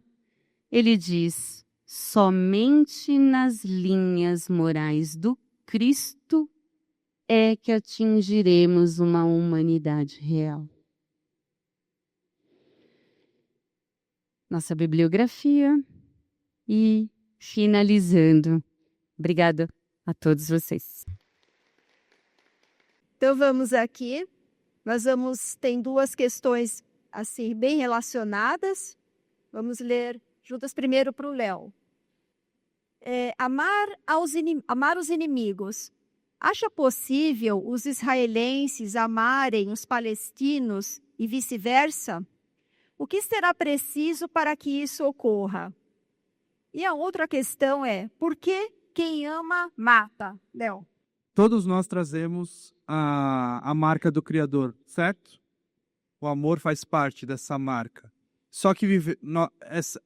S4: ele diz: somente nas linhas morais do Cristo é que atingiremos uma humanidade real. Nossa bibliografia e finalizando. Obrigada a todos vocês.
S1: Então vamos aqui. Tem 2 questões assim bem relacionadas. Vamos ler juntas primeiro para o Léo. Amar os inimigos. Acha possível os israelenses amarem os palestinos e vice-versa? O que será preciso para que isso ocorra? E a outra questão é: por que quem ama mata? Léo.
S2: Todos nós trazemos a marca do Criador, certo? O amor faz parte dessa marca. Só que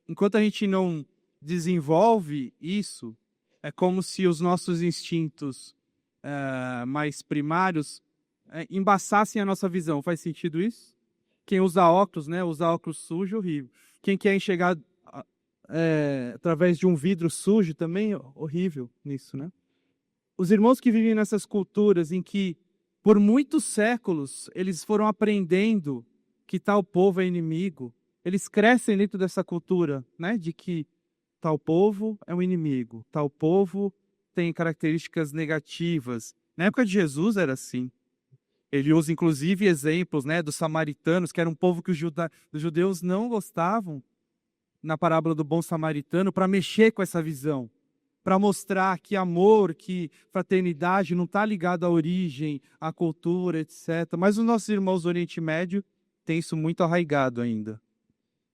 S2: enquanto a gente não desenvolve isso, é como se os nossos instintos mais primários embaçassem a nossa visão. Faz sentido isso? Quem usa óculos, né? Usa óculos sujo, horrível. Quem quer enxergar através de um vidro sujo também, horrível nisso, né? Os irmãos que vivem nessas culturas em que, por muitos séculos, eles foram aprendendo que tal povo é inimigo, eles crescem dentro dessa cultura, né, de que tal povo é um inimigo, tal povo tem características negativas. Na época de Jesus era assim. Ele usa, inclusive, exemplos, né, dos samaritanos, que era um povo que os judeus não gostavam, na parábola do bom samaritano, para mexer com essa visão, para mostrar que amor, que fraternidade não está ligado à origem, à cultura, etc. Mas os nossos irmãos do Oriente Médio têm isso muito arraigado ainda,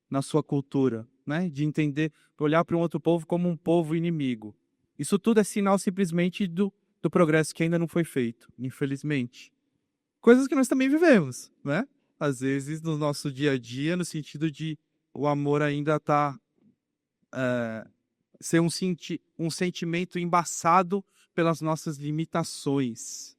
S2: na sua cultura, né, de entender, olhar para um outro povo como um povo inimigo. Isso tudo é sinal simplesmente do progresso que ainda não foi feito, infelizmente. Coisas que nós também vivemos, né? Às vezes no nosso dia a dia, no sentido de o amor ainda está ser um sentimento embaçado pelas nossas limitações.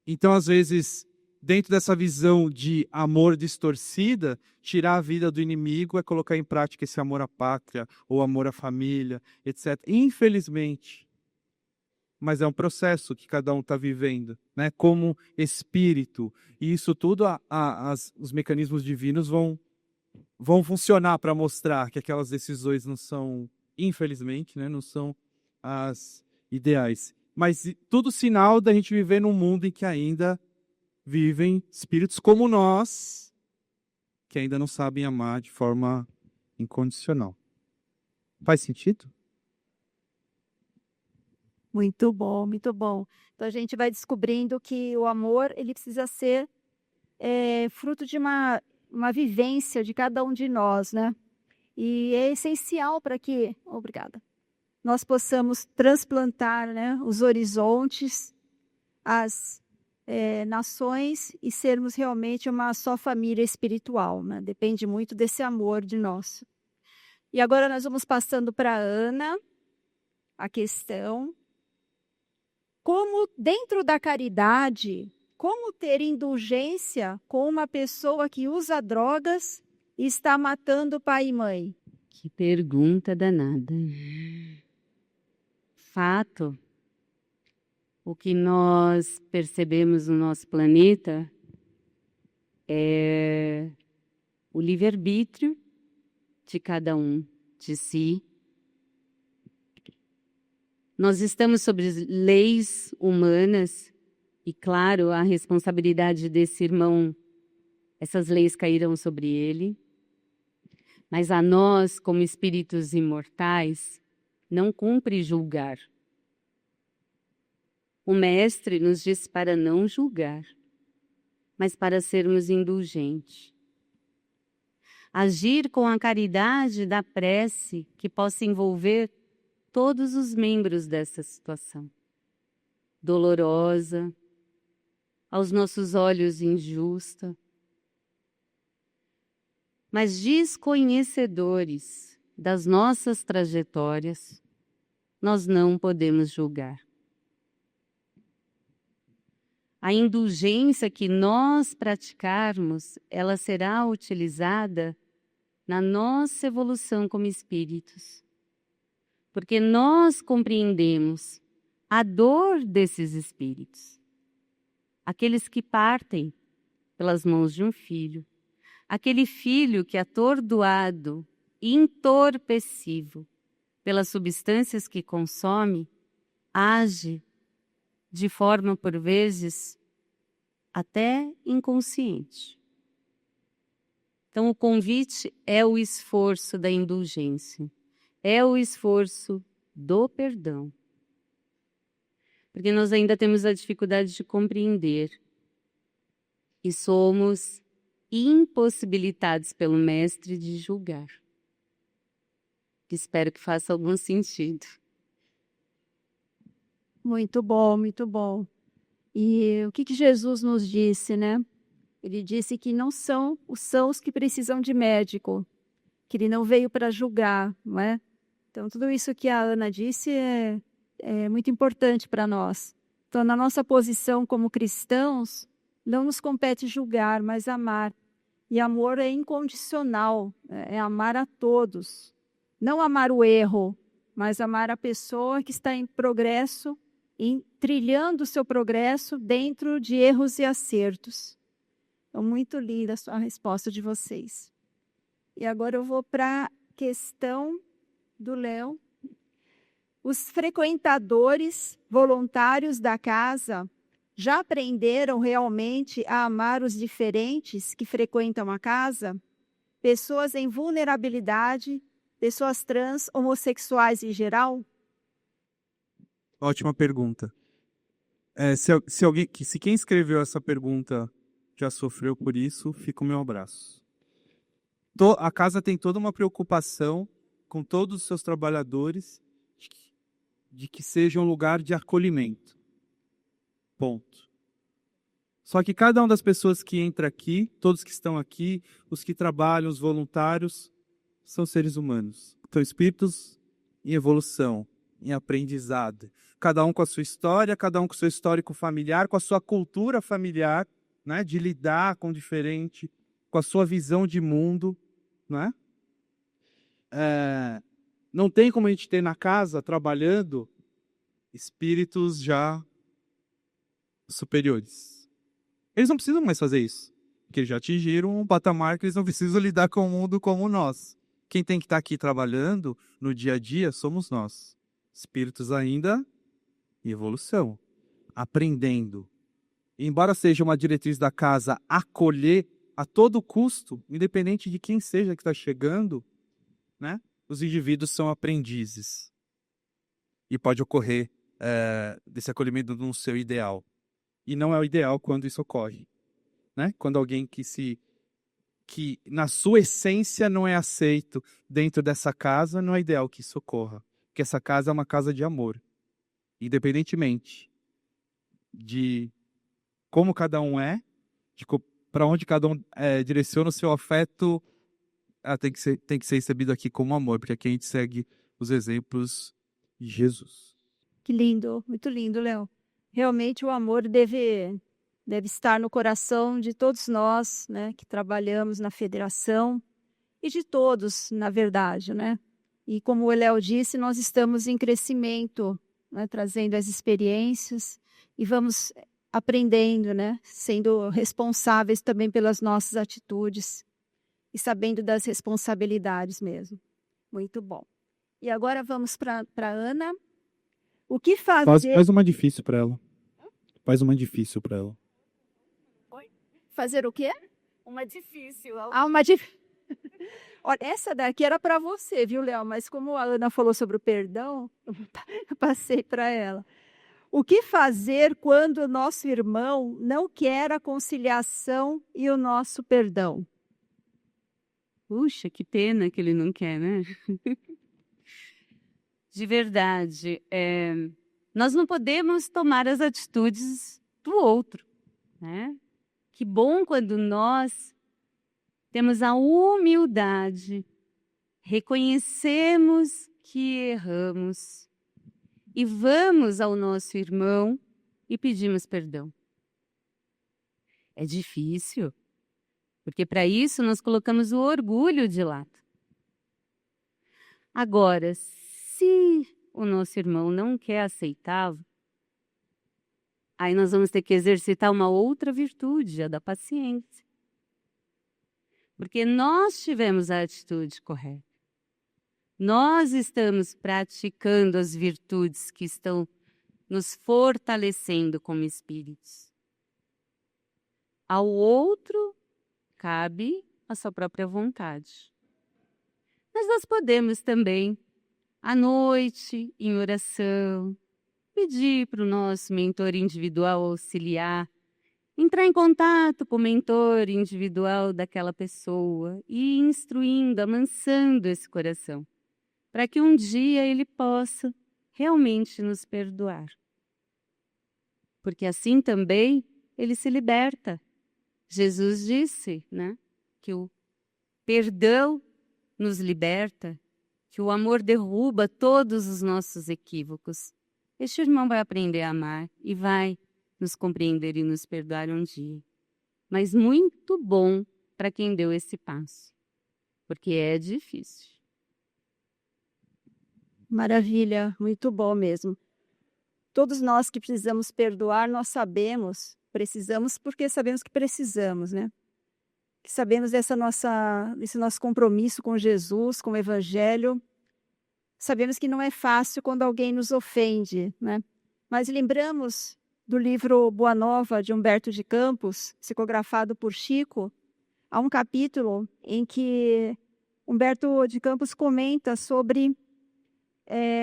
S2: Então, às vezes, dentro dessa visão de amor distorcida, tirar a vida do inimigo é colocar em prática esse amor à pátria, ou amor à família, etc. Infelizmente, mas é um processo que cada um está vivendo, né? Como espírito. E isso tudo, os mecanismos divinos vão funcionar para mostrar que aquelas decisões não são, infelizmente, né? Não são as ideais. Mas tudo sinal da gente viver num mundo em que ainda vivem espíritos como nós, que ainda não sabem amar de forma incondicional. Faz sentido?
S1: Muito bom, muito bom. Então a gente vai descobrindo que o amor ele precisa ser fruto de uma vivência de cada um de nós, né? E é essencial para que, obrigada, nós possamos transplantar, né, os horizontes, as nações e sermos realmente uma só família espiritual, né? Depende muito desse amor de nós. E agora nós vamos passando para a Ana, a questão. Como dentro da caridade, como ter indulgência com uma pessoa que usa drogas e está matando pai e mãe?
S4: Que pergunta danada. Fato, o que nós percebemos no nosso planeta é o livre-arbítrio de cada um de si. Nós estamos sobre leis humanas e, claro, a responsabilidade desse irmão, essas leis caíram sobre ele. Mas a nós, como espíritos imortais, não cumpre julgar. O Mestre nos diz para não julgar, mas para sermos indulgentes. Agir com a caridade da prece que possa envolver todos os membros dessa situação. Dolorosa, aos nossos olhos injusta, mas desconhecedores das nossas trajetórias, nós não podemos julgar. A indulgência que nós praticarmos, ela será utilizada na nossa evolução como espíritos. Porque nós compreendemos a dor desses espíritos. Aqueles que partem pelas mãos de um filho. Aquele filho que, atordoado, entorpecido pelas substâncias que consome, age de forma, por vezes, até inconsciente. Então, o convite é o esforço da indulgência. É o esforço do perdão. Porque nós ainda temos a dificuldade de compreender. E somos impossibilitados pelo Mestre de julgar. Espero que faça algum sentido.
S1: Muito bom, muito bom. E o que Jesus nos disse, né? Ele disse que não são os sãos que precisam de médico, que ele não veio para julgar, não é? Então, tudo isso que a Ana disse é muito importante para nós. Então, na nossa posição como cristãos, não nos compete julgar, mas amar. E amor é incondicional, é amar a todos. Não amar o erro, mas amar a pessoa que está em progresso, trilhando o seu progresso dentro de erros e acertos. Então, muito linda a resposta de vocês. E agora eu vou para a questão do Léo. Os frequentadores voluntários da casa já aprenderam realmente a amar os diferentes que frequentam a casa? Pessoas em vulnerabilidade, pessoas trans, homossexuais em geral?
S2: Ótima pergunta. Se quem escreveu essa pergunta já sofreu por isso, fica o meu abraço. A casa tem toda uma preocupação com todos os seus trabalhadores de que seja um lugar de acolhimento. Ponto. Só que cada uma das pessoas que entra aqui, todos que estão aqui, os que trabalham, os voluntários, são seres humanos. São espíritos em evolução, em aprendizado. Cada um com a sua história, cada um com o seu histórico familiar, com a sua cultura familiar, né, de lidar com o diferente, com a sua visão de mundo, não é? Não tem como a gente ter na casa, trabalhando, espíritos já superiores. Eles não precisam mais fazer isso, porque eles já atingiram um patamar que eles não precisam lidar com o mundo como nós. Quem tem que estar aqui trabalhando no dia a dia somos nós. Espíritos ainda em evolução, aprendendo. E embora seja uma diretriz da casa acolher a todo custo, independente de quem seja que está chegando, né? Os indivíduos são aprendizes. E pode ocorrer desse acolhimento no seu ideal. E não é o ideal quando isso ocorre, né? Quando alguém que na sua essência não é aceito dentro dessa casa, não é ideal que isso ocorra. Porque essa casa é uma casa de amor. Independentemente de como cada um é, para onde cada um direciona o seu afeto, tem que ser recebido aqui como amor, porque aqui a gente segue os exemplos de Jesus.
S1: Que lindo, muito lindo, Léo. Realmente o amor deve estar no coração de todos nós, né, que trabalhamos na federação e de todos, na verdade, né? E como o Léo disse, nós estamos em crescimento, né, trazendo as experiências e vamos aprendendo, né, sendo responsáveis também pelas nossas atitudes e sabendo das responsabilidades mesmo. Muito bom. E agora vamos para Ana. O que fazer?
S2: Faz uma difícil para ela. Faz uma difícil para ela.
S1: Fazer o quê?
S4: Uma difícil.
S1: Uma difícil. Olha, essa daqui era para você, viu, Léo? Mas como a Ana falou sobre o perdão, eu passei para ela. O que fazer quando o nosso irmão não quer a conciliação e o nosso perdão?
S4: Puxa, que pena que ele não quer, né? De verdade, nós não podemos tomar as atitudes do outro, né? Que bom quando nós temos a humildade, reconhecemos que erramos e vamos ao nosso irmão e pedimos perdão. É difícil, porque para isso nós colocamos o orgulho de lado. Agora, se o nosso irmão não quer aceitá-lo, aí nós vamos ter que exercitar uma outra virtude, a da paciência. Porque nós tivemos a atitude correta. Nós estamos praticando as virtudes que estão nos fortalecendo como espíritos. Ao outro, cabe a sua própria vontade. Mas nós podemos também, à noite, em oração, pedir para o nosso mentor individual auxiliar, entrar em contato com o mentor individual daquela pessoa e ir instruindo, amansando esse coração, para que um dia ele possa realmente nos perdoar. Porque assim também ele se liberta. Jesus disse, né, que o perdão nos liberta, que o amor derruba todos os nossos equívocos. Este irmão vai aprender a amar e vai nos compreender e nos perdoar um dia. Mas muito bom para quem deu esse passo, porque é difícil.
S1: Maravilha, muito bom mesmo. Todos nós que precisamos perdoar, nós precisamos porque sabemos que precisamos, né? que sabemos desse nosso compromisso com Jesus, com o Evangelho. Sabemos que não é fácil quando alguém nos ofende, né? Mas lembramos do livro Boa Nova, de Humberto de Campos, psicografado por Chico. Há um capítulo em que Humberto de Campos comenta sobre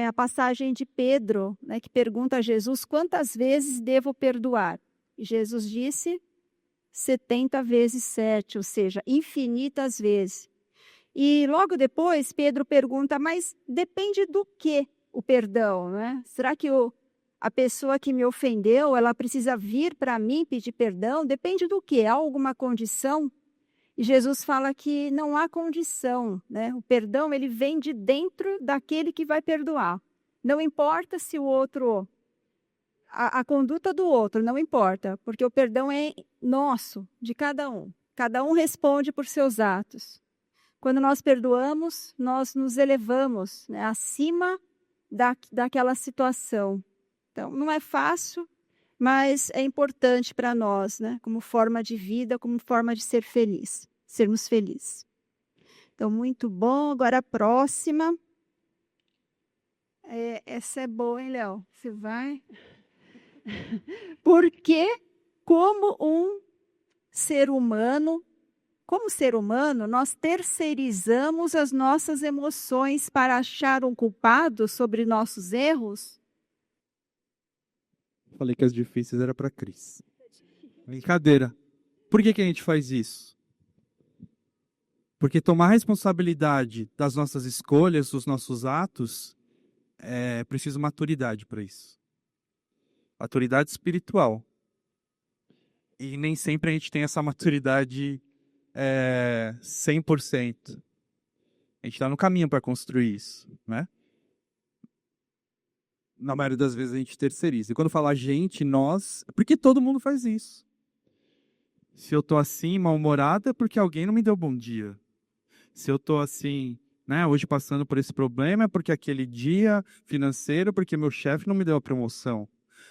S1: a passagem de Pedro, né, que pergunta a Jesus: quantas vezes devo perdoar? E Jesus disse 70 vezes 7, ou seja, infinitas vezes. E logo depois Pedro pergunta: mas depende do que o perdão, né? Será que a pessoa que me ofendeu, ela precisa vir para mim pedir perdão? Depende do que? Há alguma condição? E Jesus fala que não há condição, né? O perdão, ele vem de dentro daquele que vai perdoar. Não importa se o outro, a conduta do outro, não importa, porque o perdão é nosso, de cada um. Cada um responde por seus atos. Quando nós perdoamos, nós nos elevamos, né, acima daquela situação. Então, não é fácil, mas é importante para nós, né, como forma de vida, como forma de ser feliz, sermos felizes. Então, muito bom. Agora a próxima. Essa é boa, hein, Léo? Você vai? Porque como ser humano, nós terceirizamos as nossas emoções para achar um culpado sobre nossos erros?
S2: Falei que as difíceis era para Cris. Brincadeira. Por que a gente faz isso? Porque tomar responsabilidade das nossas escolhas, dos nossos atos, é preciso maturidade para isso. Maturidade espiritual. E nem sempre a gente tem essa maturidade 100%. A gente está no caminho para construir isso, né? Na maioria das vezes a gente terceiriza. E quando fala gente, nós... Porque todo mundo faz isso. Se eu estou assim, mal-humorado, é porque alguém não me deu bom dia. Se eu estou assim, né, hoje passando por esse problema, é porque aquele dia financeiro, porque meu chefe não me deu a promoção,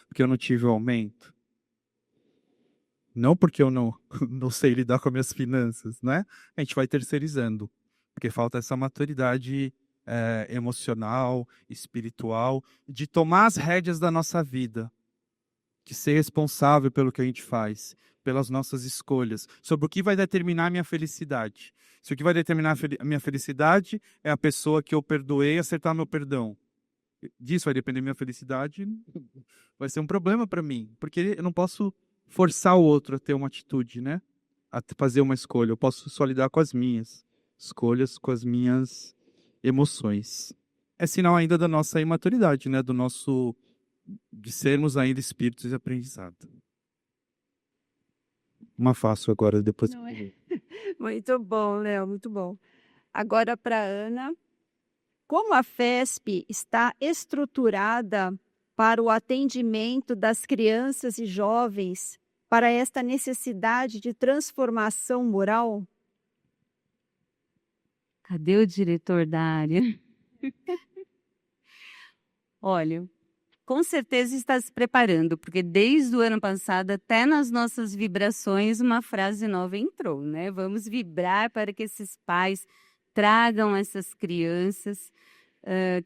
S2: porque eu não tive o aumento. Não porque eu não sei lidar com as minhas finanças, né? A gente vai terceirizando, porque falta essa maturidade emocional, espiritual, de tomar as rédeas da nossa vida, de ser responsável pelo que a gente faz, pelas nossas escolhas, sobre o que vai determinar a minha felicidade. Se o que vai determinar a minha felicidade é a pessoa que eu perdoei e acertar meu perdão, disso vai depender minha felicidade, vai ser um problema para mim, porque eu não posso forçar o outro a ter uma atitude, né? A fazer uma escolha. Eu posso só lidar com as minhas escolhas, com as minhas emoções. É sinal ainda da nossa imaturidade, né? De sermos ainda espíritos de aprendizado. Uma fácil agora, depois.
S1: Não é? Muito bom, Léo, muito bom. Agora para Ana. Como a FESP está estruturada para o atendimento das crianças e jovens para esta necessidade de transformação moral?
S4: Cadê o diretor da área? Olha, com certeza está se preparando, porque desde o ano passado, até nas nossas vibrações, uma frase nova entrou, né? Vamos vibrar para que esses pais tragam essas crianças.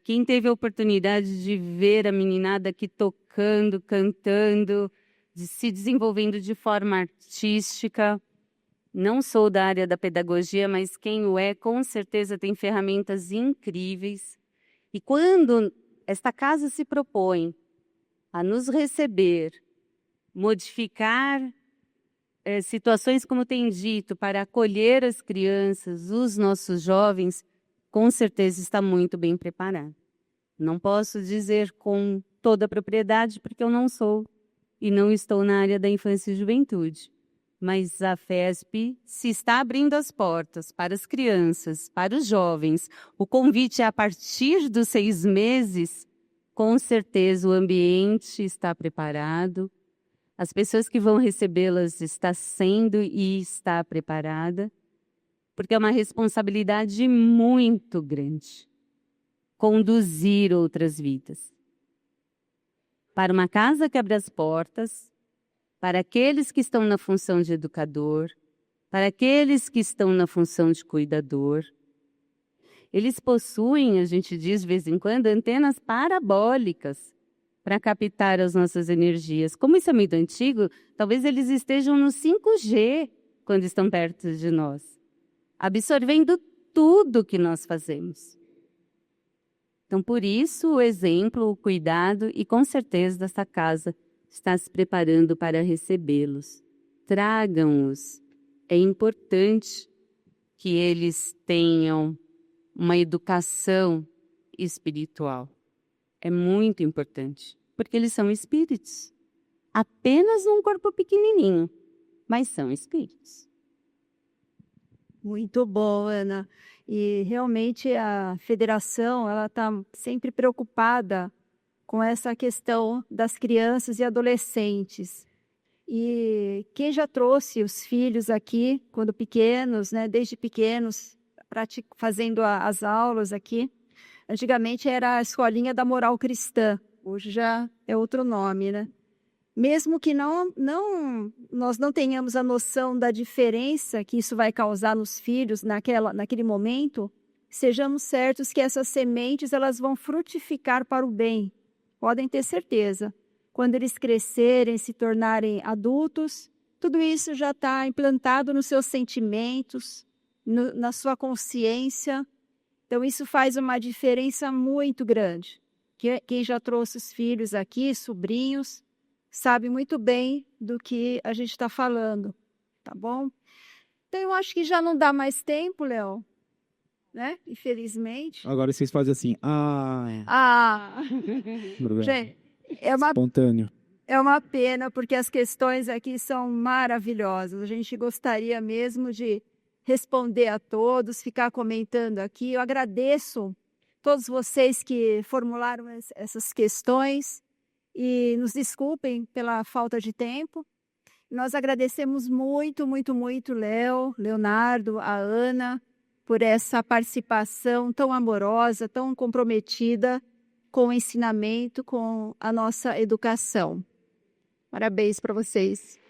S4: Quem teve a oportunidade de ver a meninada aqui tocando, cantando, se desenvolvendo de forma artística, não sou da área da pedagogia, mas quem o é, com certeza tem ferramentas incríveis. E quando esta casa se propõe a nos receber, modificar situações, como tem dito, para acolher as crianças, os nossos jovens, com certeza está muito bem preparado. Não posso dizer com toda a propriedade, porque eu não sou e não estou na área da infância e juventude. Mas a FESP se está abrindo as portas para as crianças, para os jovens. O convite é a partir dos 6 meses. Com certeza o ambiente está preparado. As pessoas que vão recebê-las está sendo e está preparada. Porque é uma responsabilidade muito grande conduzir outras vidas. Para uma casa que abre as portas, para aqueles que estão na função de educador, para aqueles que estão na função de cuidador. Eles possuem, a gente diz de vez em quando, antenas parabólicas para captar as nossas energias. Como isso é muito antigo, talvez eles estejam no 5G quando estão perto de nós, absorvendo tudo que nós fazemos. Então, por isso, o exemplo, o cuidado e, com certeza, essa casa está se preparando para recebê-los. Tragam-os. É importante que eles tenham uma educação espiritual. É muito importante, porque eles são espíritos. Apenas num corpo pequenininho, mas são espíritos.
S1: Muito bom, Ana. E realmente a federação ela está sempre preocupada com essa questão das crianças e adolescentes. E quem já trouxe os filhos aqui, quando pequenos, né, desde pequenos, fazendo as aulas aqui, antigamente era a escolinha da moral cristã, hoje já é outro nome, né? Mesmo que nós não tenhamos a noção da diferença que isso vai causar nos filhos naquele momento, sejamos certos que essas sementes elas vão frutificar para o bem. Podem ter certeza. Quando eles crescerem, se tornarem adultos, tudo isso já está implantado nos seus sentimentos, na sua consciência. Então, isso faz uma diferença muito grande. Quem já trouxe os filhos aqui, sobrinhos, sabe muito bem do que a gente está falando, tá bom? Então, eu acho que já não dá mais tempo, Léo, né? Infelizmente.
S5: Agora vocês fazem assim. Ah,
S1: Gente,
S5: espontâneo.
S1: é uma pena, porque as questões aqui são maravilhosas. A gente gostaria mesmo de responder a todos, ficar comentando aqui. Eu agradeço todos vocês que formularam essas questões. E nos desculpem pela falta de tempo. Nós agradecemos muito, muito, muito Leonardo, a Ana, por essa participação tão amorosa, tão comprometida com o ensinamento, com a nossa educação. Parabéns para vocês.